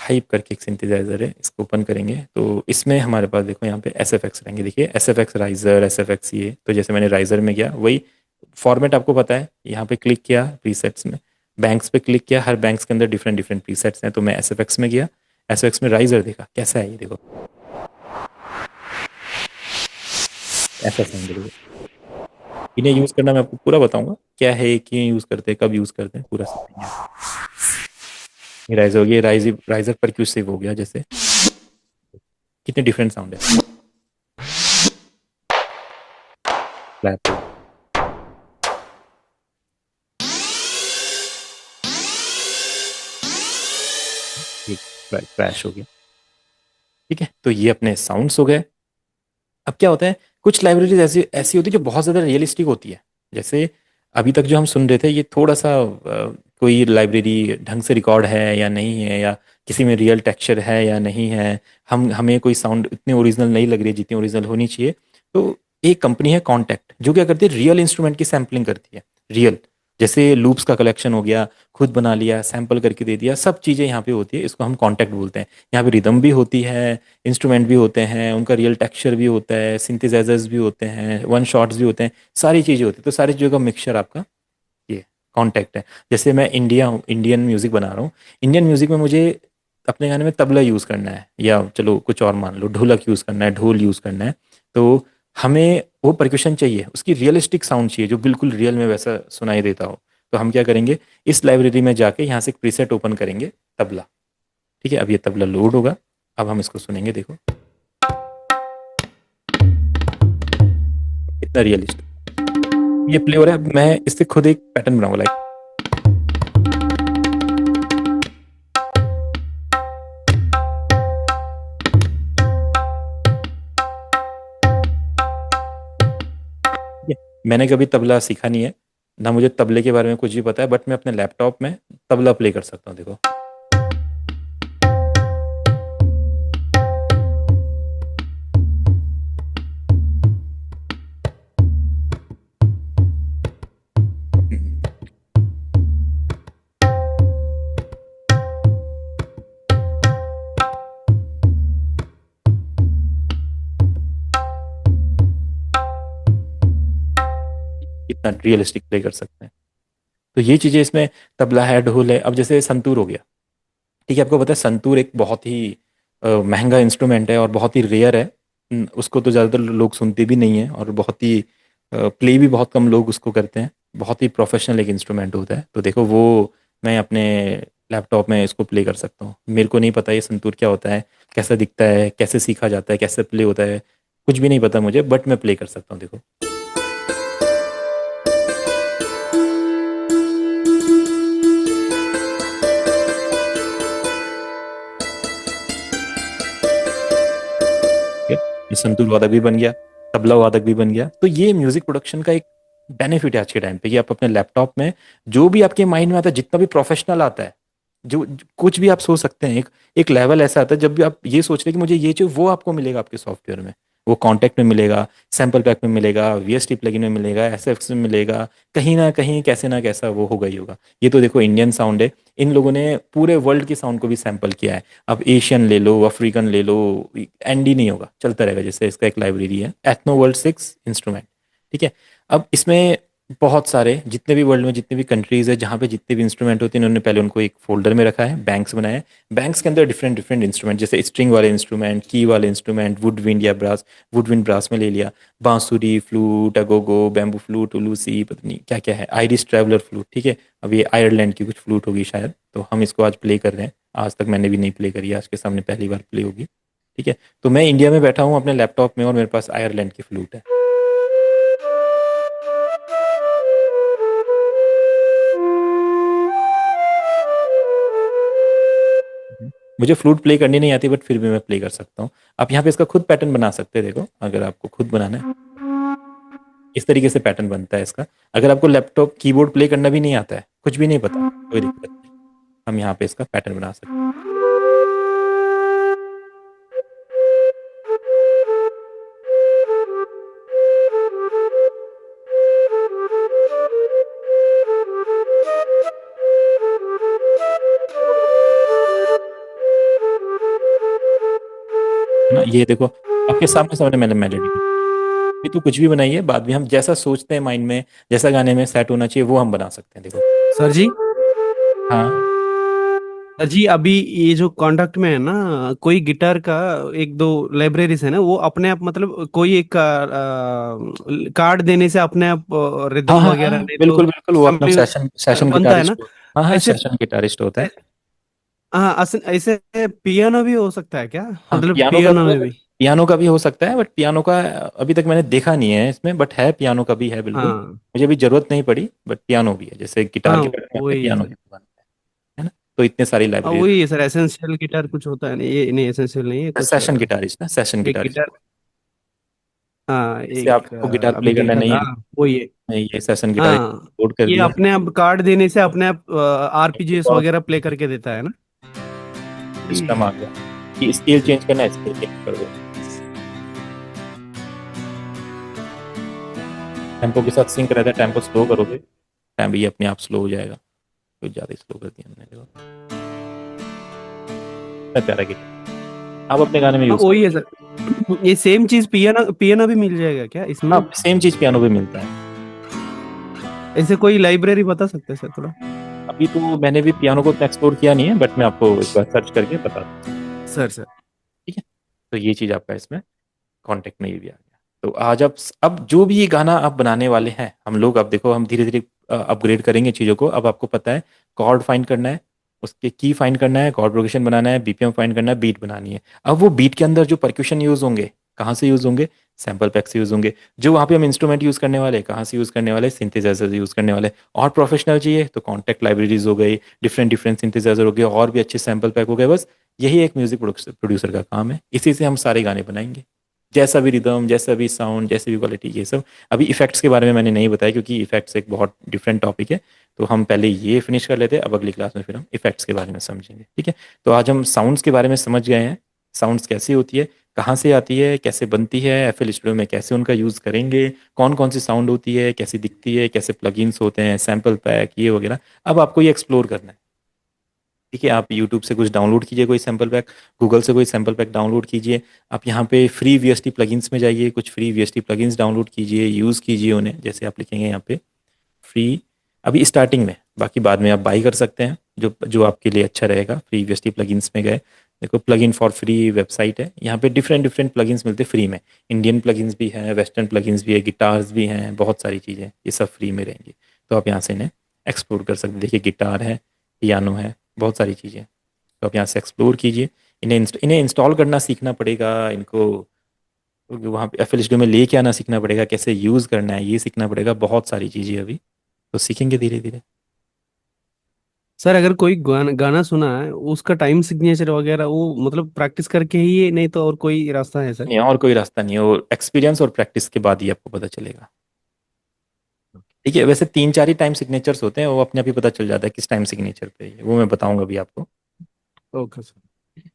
हाइप करके एक सिंथेसाइजर है, इसको ओपन करेंगे तो इसमें हमारे पास देखो यहाँ पे एस एफ एक्स रहेंगे। देखिए S F x riser, S F x ये, तो जैसे मैंने राइजर में गया वही फॉर्मेट आपको पता है, यहाँ पे क्लिक किया प्रीसेट्स में, बैंक्स पे क्लिक किया, हर बैंक्स के अंदर डिफरेंट डिफरेंट प्रीसेट्स हैं, तो मैं एस एफ एक्स में गया, एस एफ एक्स में राइजर देखा कैसा है, ये देखो ऐसा साउंड है। इन्हें यूज़ करना मैं आपको पूरा बताऊंगा क्या है, क्यों यूज़ करते हैं, कब यूज़ करते हैं, पूरा समझेंगे। ये राइजर हो गया, राइजर परक्यूसिव हो गया, जैसे कितने डिफरेंट साउंड है, क्लैप, ये क्रैश हो गया। ठीक है, तो ये अपने साउंड्स हो गए। अब क्या होता है, कुछ लाइब्रेरीज ऐसी ऐसी होती है जो बहुत ज़्यादा रियलिस्टिक होती है। जैसे अभी तक जो हम सुन रहे थे, ये थोड़ा सा कोई लाइब्रेरी ढंग से रिकॉर्ड है या नहीं है, या किसी में रियल टेक्सचर है या नहीं है, हमें कोई साउंड इतनी ओरिजिनल नहीं लग रही है जितनी ओरिजिनल होनी चाहिए। तो एक कंपनी है कॉन्टेक्ट, जो क्या करती है, रियल इंस्ट्रूमेंट की सैम्पलिंग करती है। रियल, जैसे लूप्स का कलेक्शन हो गया, खुद बना लिया, सैंपल करके दे दिया, सब चीज़ें यहाँ पे होती है, इसको हम कॉन्टेक्ट बोलते हैं। यहाँ पे रिदम भी होती है, इंस्ट्रूमेंट भी होते हैं, उनका रियल टेक्सचर भी होता है, सिंथेसाइजर्स भी होते हैं, वन शॉट्स भी होते हैं, सारी चीज़ें होती हैं। तो सारी चीज़ों का मिक्सचर आपका ये कॉन्टेक्ट है। जैसे मैं इंडियन म्यूजिक बना रहा हूँ, इंडियन म्यूजिक में मुझे अपने गाने में तबला यूज़ करना है, या चलो कुछ और मान लो ढोलक यूज़ करना है, ढोल यूज़ करना है, तो हमें वो परक्यूशन चाहिए, उसकी रियलिस्टिक साउंड चाहिए जो बिल्कुल रियल में वैसा सुनाई देता हो। तो हम क्या करेंगे, इस लाइब्रेरी में जाके यहाँ से एक प्रीसेट ओपन करेंगे, तबला। ठीक है, अब ये तबला लोड होगा, अब हम इसको सुनेंगे, देखो कितना रियलिस्टिक ये प्ले हो रहा है। मैं इससे खुद एक पैटर्न बनाऊंगा, लाइक मैंने कभी तबला सीखा नहीं है, ना मुझे तबले के बारे में कुछ भी पता है, बट मैं अपने लैपटॉप में तबला प्ले कर सकता हूँ, देखो। कितना रियलिस्टिक प्ले कर सकते हैं। तो ये चीजें इसमें, तबला है, ढोल है। अब जैसे संतूर हो गया, ठीक है, आपको पता है संतूर एक बहुत ही महंगा इंस्ट्रूमेंट है और बहुत ही रेयर है। उसको तो ज़्यादातर लोग सुनते भी नहीं है, और बहुत ही प्ले भी बहुत कम लोग उसको करते हैं। बहुत ही प्रोफेशनल एक इंस्ट्रूमेंट होता है। तो देखो वो मैं अपने लैपटॉप में इसको प्ले कर सकता हूँ। मेरे को नहीं पता ये संतूर क्या होता है, कैसा दिखता है, कैसे सीखा जाता है, कैसे प्ले होता है, कुछ भी नहीं पता मुझे, बट मैं प्ले कर सकता हूँ, देखो। ठीक है, ये संतूर वादक भी बन गया, तबला वादक भी बन गया। तो ये म्यूजिक प्रोडक्शन का एक बेनिफिट है आज के टाइम पे, कि आप अपने लैपटॉप में जो भी आपके माइंड में आता है, जितना भी प्रोफेशनल आता है, कुछ भी आप सोच सकते हैं, एक एक लेवल ऐसा आता है जब भी आप ये सोच रहे हैं कि मुझे ये चाहिए, वो आपको मिलेगा आपके सॉफ्टवेयर में। वो कॉन्टेक्ट में मिलेगा, सैम्पल पैक में मिलेगा, वीएसटी प्लगइन में मिलेगा, एसएफएक्स में मिलेगा, कहीं ना कहीं कैसे ना कैसा वो होगा ही होगा। ये तो देखो इंडियन साउंड है, इन लोगों ने पूरे वर्ल्ड की साउंड को भी सैंपल किया है। अब एशियन ले लो, अफ्रीकन ले लो, एंड ही नहीं होगा, चलता रहेगा। जैसे इसका एक लाइब्रेरी है, एथनो वर्ल्ड 6 इंस्ट्रूमेंट। ठीक है, अब इसमें बहुत सारे, जितने भी वर्ल्ड में जितने भी कंट्रीज है, जहाँ पे जितने भी इंस्ट्रूमेंट होते हैं, इन्होंने पहले उनको एक फोल्डर में रखा है, बैंक्स बनाए हैं। बैंक्स के अंदर डिफरेंट डिफरेंट इंस्ट्रूमेंट, जैसे स्ट्रिंग वाले इंस्ट्रूमेंट, की वाले इंस्ट्रूमेंट, वुड विंड या ब्रास, वुड विंड ब्रास में ले लिया, बांसुरी, फ्लूट, अगोगो, बैम्बू फ्लूट, उलूसी, पता नहीं क्या क्या है, आयरिश ट्रैवलर फ्लूट। ठीक है, अब ये आयरलैंड की कुछ फ्लूट होगी शायद, तो हम इसको आज प्ले कर रहे हैं। आज तक मैंने भी नहीं प्ले करी है, आज के सामने पहली बार प्ले होगी। ठीक है, तो मैं इंडिया में बैठा हूँ अपने लैपटॉप में, और मेरे पास आयरलैंड की फ्लूट है। मुझे फ्लूट प्ले करनी नहीं आती, बट फिर भी मैं प्ले कर सकता हूँ। आप यहाँ पे इसका खुद पैटर्न बना सकते हैं, देखो अगर आपको खुद बनाना है, इस तरीके से पैटर्न बनता है इसका। अगर आपको लैपटॉप कीबोर्ड प्ले करना भी नहीं आता है, कुछ भी नहीं पता, कोई दिक्कत नहीं, हम यहाँ पे इसका पैटर्न बना सकते हैं। ना, ये देखो आपके सामने सामने मैंने मेलोडी दी। अभी तो कुछ भी बनाइए, बाद में हम जैसा सोचते हैं माइंड में, जैसा गाने में सेट होना चाहिए वो हम बना सकते हैं, देखो। सर जी, हाँ सर जी, अभी ये जो कॉन्ट्रैक्ट में है ना, कोई गिटार का एक दो लाइब्रेरीज है ना, वो अपने आप मतलब कोई एक कार्ड देने से अपने आप हाँ रिदम हाँ वगैरह हाँ, नहीं तो बिल्कुल बिल्कुल, वो अपना समथिंग सेशन सेशन बनता है ना। गिटारिस्ट। हाँ हाँ, ऐसे सेशन गिटारिस्ट होता है। हाँ, ऐसे पियानो भी हो सकता है क्या? हाँ, मतलब पियानो का पियानो भी है, में भी। पियानो का भी हो सकता है, बट पियानो का अभी तक मैंने देखा नहीं है इसमें, बट है, पियानो का भी है बिल्कुल। हाँ मुझे अभी जरूरत नहीं पड़ी, बट पियानो भी है, जैसे गिटार हाँ, के पैटर्न में अपने वही है पियानो सर। की दुकान है ना। तो इतने सारी हाँ लाइब्रेरी। वही है सर, एसेंशियल गिटार कुछ होता है नहीं, ये नहीं एसेंशियल नहीं है कुछ सेशन गिटारिस्ट ना, सेशन एक गिटारिस्ट। गिटार। हाँ जैसे एक आपको गिटार अभी प्ले करना देखा नहीं था, है, हाँ वही है। नहीं, ये सेशन गिटारिस्ट हाँ, कोड कर ये दिया। अपने आप कार्ड देने से अपने आप तो आरपीजीएस बहुत वगैरह प्ले करके देता है ना। सिस्टम आ गया कि स्केल चेंज करना है, स्केल चेंज कर दो, टेम्पो के साथ सिंक रहता है, टेम्पो स्लो करोगे, टाइम भी अपने आप स्लो हो जाएगा। कुछ ज़्यादा स्लो कर दिया हमने, देखो इतना प्यारा गिटार आप अपने गाने में हाँ यूज़ वही है करो। सर, ये सेम चीज पियानो पियानो भी मिल जाएगा क्या हाँ, इसमें? सेम चीज़ पियानो पे मिलता है। ऐसे कोई लाइब्रेरी बता सकते हैं सर थोड़ा? अभी तो मैंने भी पियानो को उतना एक्सप्लोर किया नहीं है, बट मैं आपको एक बार सर्च करके बता दूँ। सर ठीक है, तो ये चीज़ आपका इसमें कॉन्टेक्ट में ये भी आ गया। तो आज अब जो भी ये गाना आप बनाने वाले हैं, हम लोग अब देखो हम धीरे धीरे अपग्रेड करेंगे चीज़ों को। अब आपको पता है कॉर्ड फाइंड करना है, उसके की फाइंड करना है, कॉर्ड प्रोग्रेशन बनाना है, बीपीएम फाइंड करना है, बीट बनानी है। अब वो बीट के अंदर जो परक्यूशन यूज होंगे, कहाँ से यूज होंगे? सैम्पल पैक से यूज होंगे। जो वहाँ पे हम इंस्ट्रूमेंट यूज करने वाले, कहाँ से यूज करने वाले? सिंथेसाइजर यूज करने वाले। और प्रोफेशनल चाहिए तो कॉन्टेक्ट लाइब्रेरीज हो गई, डिफरेंट डिफरेंट सिंथेसाइजर हो गए, और भी अच्छे सैम्पल पैक हो गए। बस यही एक म्यूजिक प्रोड्यूसर का काम है, इसी से हम सारे गाने बनाएंगे। जैसा भी रिदम, जैसा भी साउंड, जैसे भी क्वालिटी, ये सब। अभी इफेक्ट्स के बारे में मैंने नहीं बताया, क्योंकि इफेक्ट्स एक बहुत डिफरेंट टॉपिक है। तो हम पहले ये फिनिश कर लेते हैं, अब अगली क्लास में फिर हम इफेक्ट्स के बारे में समझेंगे, ठीक है। तो आज हम साउंड्स के बारे में समझ गए हैं, साउंड्स कैसी होती है, कहाँ से आती है, कैसे बनती है, एफएल स्टूडियो में कैसे उनका यूज़ करेंगे, कौन कौन सी साउंड होती है, कैसी दिखती है, कैसे प्लगइन्स होते हैं, सैम्पल पैक, ये वगैरह। अब आपको ये एक्सप्लोर करना है, ठीक है। आप यूट्यूब से कुछ डाउनलोड कीजिए, कोई सैम्पल पैक, गूगल से कोई सैम्पल पैक डाउनलोड कीजिए। आप यहाँ पे फ्री वीएसटी प्लगइन्स में जाइए, कुछ फ्री वीएसटी प्लगइन्स डाउनलोड कीजिए, यूज़ कीजिए उन्हें, जैसे आप लिखेंगे यहाँ पे फ्री, अभी स्टार्टिंग में, बाकी बाद में आप बाई कर सकते हैं, जो जो आपके लिए अच्छा रहेगा। फ्री वीएसटी प्लगइन्स में गए, देखो प्लगइन फॉर फ्री वेबसाइट है, यहाँ पे डिफरेंट डिफरेंट प्लगइन्स मिलते हैं फ्री में। इंडियन प्लगइन्स भी हैं, वेस्टर्न प्लगइन्स भी है, गिटार्स भी हैं, बहुत सारी चीज़ें, ये सब फ्री में रहेंगी। तो आप यहाँ से इन्हें एक्सप्लोर कर सकते हैं। देखिए गिटार है, पियानो है, बहुत सारी चीज़ें। तो आप यहाँ से एक्सप्लोर कीजिए। इन्हें इंस्टॉल करना सीखना पड़ेगा इनको, वहाँ पे एफ एल स्टूडियो में लेके आना सीखना पड़ेगा, कैसे यूज़ करना है ये सीखना पड़ेगा, बहुत सारी चीज़ें अभी तो सीखेंगे धीरे धीरे। सर, अगर कोई गाना सुना है उसका टाइम सिग्नेचर वगैरह वो मतलब प्रैक्टिस करके ही, नहीं तो और कोई रास्ता है सर? नहीं, और कोई रास्ता नहीं है, वो एक्सपीरियंस और प्रैक्टिस के बाद ही आपको पता चलेगा। ठीक है, वैसे तीन चार ही टाइम सिग्नेचर्स होते हैं, वो अपने आप ही पता चल जाता है किस टाइम सिग्नेचर पे है, वो मैं बताऊंगा अभी आपको। Okay sir.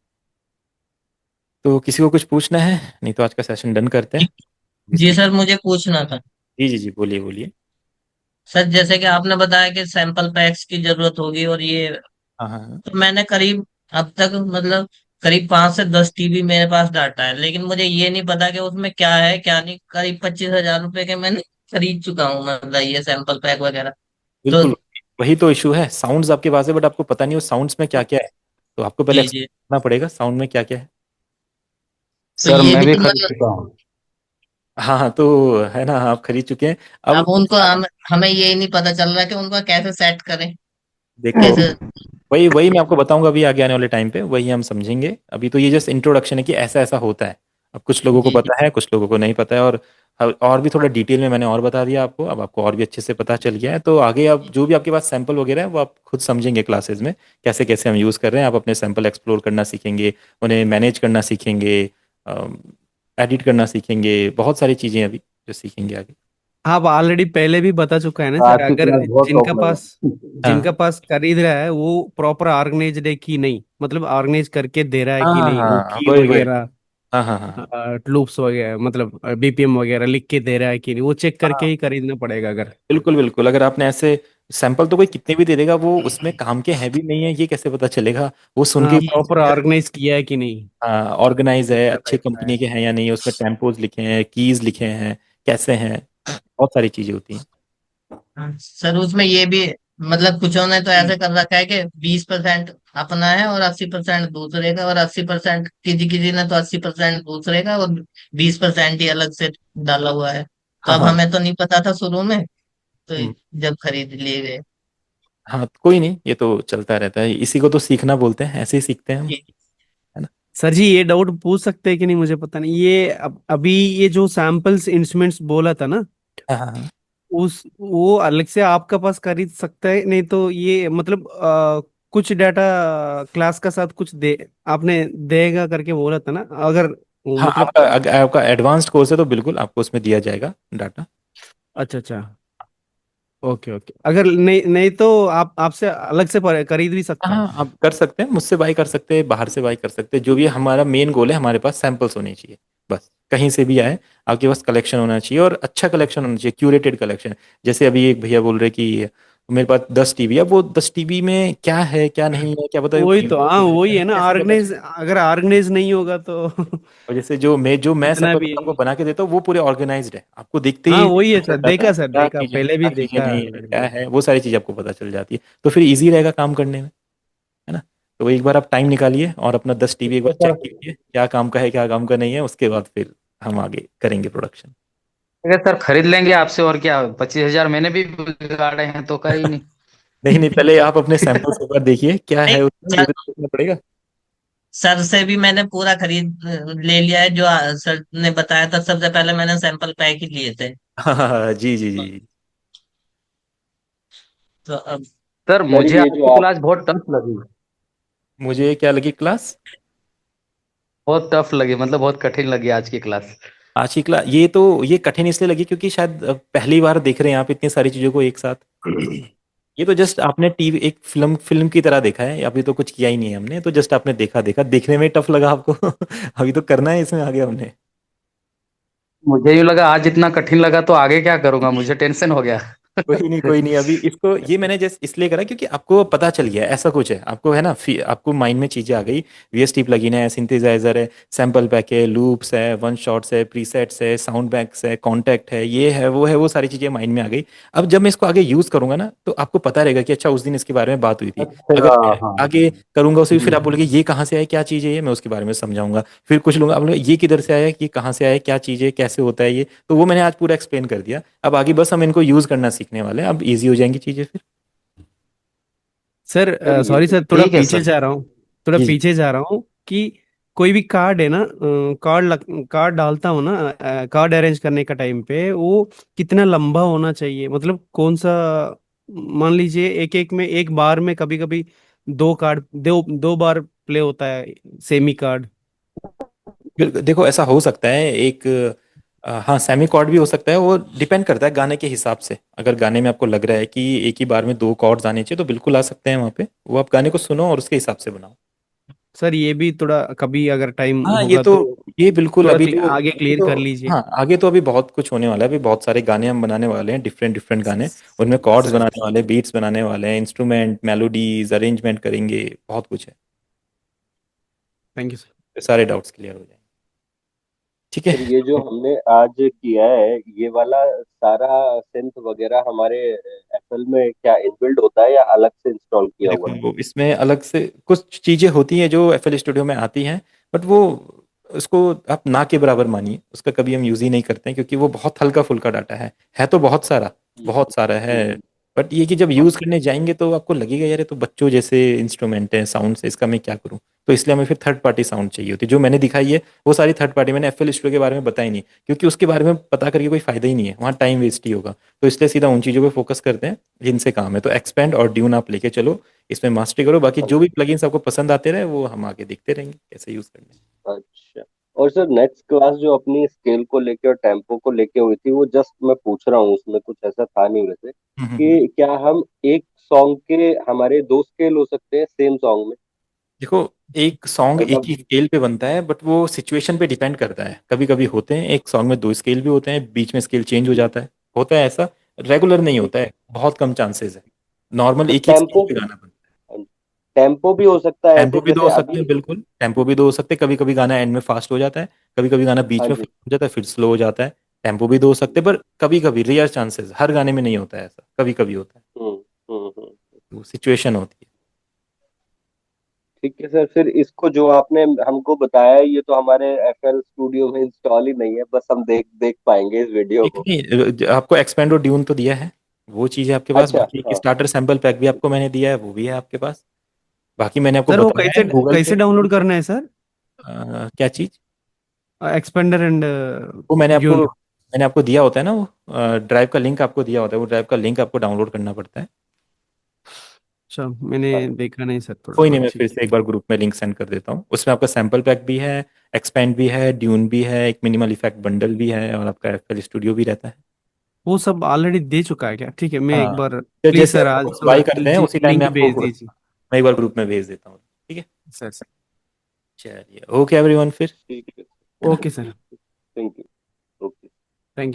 तो किसी को कुछ पूछना है? नहीं तो आज का सेशन डन करते जी हैं। जी जी सर, मुझे पूछना था। जी जी, बोलिए बोलिए। सर जैसे कि आपने बताया कि सैंपल पैक्स की जरूरत होगी और ये, हाँ हाँ हाँ। तो मैंने करीब अब तक मतलब करीब 5 से 10 टीबी मेरे पास डाटा है, लेकिन मुझे ये नहीं पता कि उसमें क्या है क्या नहीं। करीब 25,000 रुपए के मैंने खरीद चुका हूँ, मतलब ये सैंपल पैक वगैरह। तो बिल्कुल, वही तो इशू है, साउंड्स आपके पास है बट आपको पता नहीं वो साउंड्स में क्या क्या है। तो आपको पहले जी एक्सप्लोर जी, करना पड़ेगा साउंड में क्या क्या है। तो सर ये मैं भी भी खरीद मतलब चुका हूँ। हाँ हाँ, तो है ना, आप खरीद चुके हैं। अब अब उनको हमें ये नहीं पता चल रहा कि उनको कैसे सेट करें, देखो, कैसे। वही वही मैं आपको बताऊंगा अभी आगे आने वाले टाइम पे, वही हम समझेंगे। अभी तो ये जस्ट इंट्रोडक्शन है कि ऐसा ऐसा होता है। अब कुछ लोगों को जी जी पता है, कुछ लोगों को नहीं पता है, और भी थोड़ा डिटेल में मैंने और बता दिया आपको, अब आपको और भी अच्छे से पता चल गया है। तो आगे अब जो भी आपके पास सैंपल वगैरह है वो आप खुद समझेंगे क्लासेस में, कैसे कैसे हम यूज़ कर रहे हैं। आप अपने सैंपल एक्सप्लोर करना सीखेंगे, उन्हें मैनेज करना सीखेंगे, एडिट करना सीखेंगे, बहुत सारी चीज़ें अभी जो सीखेंगे आगे। आप ऑलरेडी पहले भी बता चुका है ना सर, आज की अगर क्लास बहुत जिनका टॉप पास लगा। हाँ जिनका पास खरीद रहा है वो प्रॉपर ऑर्गेनाइज्ड है कि नहीं, मतलब ऑर्गेनाइज करके दे रहा है हाँ कि हाँ नहीं, वो हाँ, की वही वही। वगैरह हाँ हाँ हाँ लूप्स वगैरह मतलब बीपीएम वगैरह लिख के दे रहा है कि नहीं, वो चेक करके हाँ, ही खरीदना पड़ेगा अगर। बिल्कुल बिल्कुल। अगर आपने ऐसे सैंपल तो कोई कितने भी दे देगा, वो उसमें काम के हैं भी नहीं है ये कैसे पता चलेगा? वो सुन के हाँ, प्रॉपर ऑर्गेनाइज किया है कि नहीं। ऑर्गेनाइज है, अच्छे कंपनी के हैं या नहीं, उसमें टेम्पोज लिखे हैं, कीज लिखे हैं, कैसे हैं, बहुत सारी चीजें होती हैं। हाँ, सर उसमें ये भी मतलब कुछों ने तो ऐसे कर रखा है कि 20% अपना है और 80% दूसरे का, और 80% किसी किसी ने तो 80% दूसरे का और 20% ही अलग से डाला हुआ है। तो हाँ अब हाँ। हमें तो नहीं पता था शुरू में, तो हम्म, जब खरीद लिए गए। हाँ कोई नहीं, ये तो चलता रहता है, इसी को तो सीखना बोलते हैं, ऐसे ही सीखते हैं हम, है ना। सर जी ये डाउट पूछ सकते हैं कि नहीं मुझे पता नहीं, ये अभी ये जो सैम्पल्स इंस्ट्रूमेंट्स बोला था ना, हाँ हाँ हाँ। उस वो अलग से आपका पास खरीद सकता है, नहीं तो ये मतलब कुछ डाटा क्लास का साथ कुछ दे आपने देगा करके बोला था ना, अगर वो हाँ, मतलब। आपका एडवांस्ड कोर्स है तो बिल्कुल आपको उसमें दिया जाएगा डाटा। अच्छा अच्छा। ओके ओके, अगर नहीं नहीं तो आप आपसे अलग से खरीद भी सकता है। हाँ आप कर सकते हैं, मुझसे बाई कर सकते हैं, बाहर से बाई कर सकते हैं, जो भी हमारा मेन गोल है, हमारे पास सैंपल्स होने चाहिए बस, कहीं से भी आए, आपके पास कलेक्शन होना चाहिए और अच्छा कलेक्शन होना चाहिए, क्यूरेटेड कलेक्शन। जैसे अभी एक भैया बोल रहे कि मेरे पास 10 टीवी है, वो 10 टीवी में क्या है क्या नहीं है क्या पता, वही तो, हाँ वही है ना, कैसे पता ऑर्गेनाइज चले? अगर ऑर्गेनाइज नहीं होगा तो और जैसे जो मैं इतना सैंपल भी। आपको बना के देता हूँ वो पूरे ऑर्गेनाइज्ड है, आपको दिखते हाँ ही वही है पता सर, चल जाता देखा है सर, क्या देखा, चीजें हैं पहले भी क्या चीजें देखा नहीं है क्या है। है, वो सारी चीजें आपको पता चल जाती है, तो फिर इजी रहेगा काम करने में, है ना। तो एक बार आप टाइम निकालिए और अपना 10 टीवी एक बार तो चेक सर कीजिए, क्या काम का है क्या काम का नहीं है, उसके बाद फिर हम आगे करेंगे प्रोडक्शन। अगर सर खरीद लेंगे आपसे, और क्या, 25,000 मैंने भी बिगाड़े हैं तो कहीं नहीं। नहीं नहीं, पहले आप अपने सैंपल्स एक बार देखिए क्या है नहीं उसमें, ये सर, तो देखना पड़ेगा। सर से भी मैंने पूरा खरीद ले लिया है, जो सर ने बताया था सबसे पहले मैंने सैंपल पैक ही लिए थे। हाँ हाँ हाँ, जी जी जी। तो अब सर सर मुझे ये जो आपकी आप क्लास बहुत टफ लगी। मुझे क्या लगी क्लास? बहुत टफ लगी, मतलब बहुत कठिन लगी आज की क्लास। आज की क्लास ये कठिन इसलिए लगी क्योंकि शायद पहली बार देख रहे हैं आप इतनी सारी चीजों को एक साथ। ये तो जस्ट आपने टीवी एक फिल्म फिल्म की तरह देखा है, अभी तो कुछ किया ही नहीं है हमने, तो जस्ट आपने देखा देखा देखने में टफ लगा आपको। अभी तो करना है इसमें आगे हमने। मुझे यूँ लगा आज इतना कठिन लगा तो आगे क्या करूंगा, मुझे टेंशन हो गया। कोई नहीं कोई नहीं, अभी इसको ये मैंने जस्ट इसलिए करा क्योंकि आपको पता चल गया है, ऐसा कुछ है आपको, है ना, आपको माइंड में चीजें आ गई। वीएसटी प्लगइन है, सिंथेसाइजर है, सैंपल पैक है, लूप्स है, वन शॉट्स है, प्रीसेट्स है, साउंड बैंक्स है, कॉन्टैक्ट है, वो सारी चीजें माइंड में आ गई। अब जब मैं इसको आगे यूज करूंगा ना तो आपको पता रहेगा कि अच्छा उस दिन इसके बारे में बात हुई थी। अच्छा। अगर मैं हाँ। आगे करूंगा उसे फिर हम्म। आप बोलोगे ये कहाँ से आया क्या चीज़ है ये, मैं उसके बारे में समझाऊंगा। फिर कुछ लोग आप बोलोगे ये किधर से आया, कि कहाँ से आया क्या चीज़ है कैसे होता है ये, तो वो मैंने आज पूरा एक्सप्लेन कर दिया। अब आगे बस हम इनको यूज करना सीखने वाले हैं, अब इजी हो जाएंगी चीजें फिर। सर सर ये सॉरी जो सर, थोड़ा ठीक है पीछे सर। जा रहा हूँ, थोड़ा जी जी। पीछे जा रहा हूँ कि कोई भी कार्ड है ना, कार्ड डालता हूँ ना, कार्ड अरेंज करने का टाइम पे वो कितना लंबा होना चाहिए, मतलब कौन सा, मान लीजिए एक एक में एक बार में कभी कभी दो बार प्ले होता है सेमी कार्ड। देखो ऐसा हो सकता है एक हाँ सेमी कॉर्ड भी हो सकता है, वो डिपेंड करता है गाने के हिसाब से। अगर गाने में आपको लग रहा है कि एक ही बार में 2 कॉर्ड्स आने चाहिए तो बिल्कुल आ सकते हैं वहाँ पे, वो आप गाने को सुनो और उसके हिसाब से बनाओ। सर ये भी थोड़ा कभी अगर टाइम हाँ होगा तो ये बिल्कुल थोड़ा अभी तो आगे अभी क्लियर तो कर लीजिए। हाँ आगे तो अभी बहुत कुछ होने वाला है, अभी बहुत सारे गाने हम बनाने वाले हैं, डिफरेंट डिफरेंट गाने, उनमें कॉर्ड्स बनाने वाले हैं, बीट्स बनाने वाले हैं, इंस्ट्रूमेंट मेलोडीज अरेंजमेंट करेंगे, बहुत कुछ है। Thank you sir. तो सारे डाउट्स क्लियर हो जाएंगे। ठीक सर ये जो है। हमने आज किया है ये वाला सारा सिंथ वगैरह हमारे एफएल में क्या इनबिल्ड होता है या अलग से इंस्टॉल किया हुआ है? देखो इसमें अलग से कुछ चीजें होती हैं जो एफएल स्टूडियो में आती हैं, बट वो उसको आप ना के बराबर मानिए, उसका कभी हम यूज ही नहीं करते हैं क्योंकि वो बहुत हल्का फुल्का डाटा है तो बहुत सारा है। हम्म। बट ये कि जब यूज करने जाएंगे तो आपको लगेगा यार ये तो बच्चों जैसे इंस्ट्रूमेंट है, साउंड से इसका मैं क्या करूं। तो इसलिए हमें फिर थर्ड पार्टी साउंड चाहिए होती है, जो मैंने दिखाई है वो सारी थर्ड पार्टी, मैंने एफएल स्टूडियो के बारे में बताई नहीं क्योंकि उसके बारे में पता करके कोई फायदा ही नहीं है, वहाँ टाइम वेस्ट ही होगा। तो इसलिए सीधा उन चीजों पे फोकस करते हैं जिनसे काम है, तो एक्सपेंड और ड्यून आप लेके चलो, इसमें मास्टरी करो, बाकी जो भी प्लगइन्स आपको पसंद आते रहे वो हम आगे देखते रहेंगे कैसे यूज करने हैं। अच्छा। और सर नेक्स्ट क्लास जो अपनी स्केल को लेके और टेम्पो को लेके हुई थी वो जस्ट मैं पूछ रहा हूँ, उसमें कुछ ऐसा था नहीं वैसे, हम्म। कि क्या हम एक सॉन्ग के हमारे 2 स्केल हो सकते हैं सेम सॉन्ग में? देखो एक सॉन्ग एक ही मतलब स्केल पे बनता है, बट वो सिचुएशन पे डिपेंड करता है, कभी कभी होते हैं एक सॉन्ग में 2 स्केल भी होते हैं, बीच में स्केल चेंज हो जाता है, होता है ऐसा, रेगुलर नहीं होता है, बहुत कम चांसेस है। नॉर्मल तो एक ही टेम्पो स्केल पे गाना बनता है। टेम्पो भी हो सकता है टेम्पो ऐसे भी दो जैसे हो सकते अभी। हैं, बिल्कुल टेम्पो भी दो हो सकते हैं, कभी कभी गाना एंड में फास्ट हो जाता है, कभी कभी गाना बीच हाँ में जी। फास्ट हो जाता है फिर स्लो हो जाता है। टेम्पो भी दो हो सकते हैं, पर कभी कभी रेयर चांसेस, हर गाने में नहीं होता है ऐसा, कभी कभी होता है। हम्म हम्म। वो सिचुएशन होती है। ठीक है सर, फिर इसको जो आपने हमको बताया है, ये तो हमारे एफएल स्टूडियो में इंस्टॉल ही नहीं है, बस हम देख देख पाएंगे इस वीडियो एक को। नहीं, आपको एक्सपेंड और ट्यून तो दिया है, वो चीज़ है आपके पास। अच्छा बाकी एक हाँ। स्टार्टर सैंपल पैक भी आपको मैंने दिया है, वो भी है आपके पास। बाकी मैंने आपको सर वो बताया कैसे है गूगल कैसे पे। डाउनलोड करना है सर? क्या चीज़? एक्सपेंडर एंड वो ड्यून। मैंने आपको दिया होता है ना, वो ड्राइव का लिंक आपको दिया होता है, वो ड्राइव का लिंक आपको डाउनलोड करना पड़ता है। अच्छा, मैंने हाँ देखा नहीं सर, थोड़ा कोई नहीं, हाँ मैं ठीक फिर है। से एक बार ग्रुप में लिंक सेंड कर देता हूँ, उसमें आपका सैंपल पैक भी है, एक्सपेंड भी है, ड्यून भी है, एक मिनिमल इफेक्ट बंडल भी है, और आपका एफएल स्टूडियो भी रहता है। वो सब ऑलरेडी दे चुका है क्या? ठीक है, मैं एक हाँ, बार तो प्लीज जैसे सर आप आज कुछ थोड़ा बाई करते हैं उसी टाइम में लिंक आपको भेज दीजिए। मैं एक बार ग्रुप में भेज देता हूँ। ठीक है। Sir sir. चलिए, ओके एवरीवन फिर। ठीक है। Okay sir. Thank you. Okay. Thank you.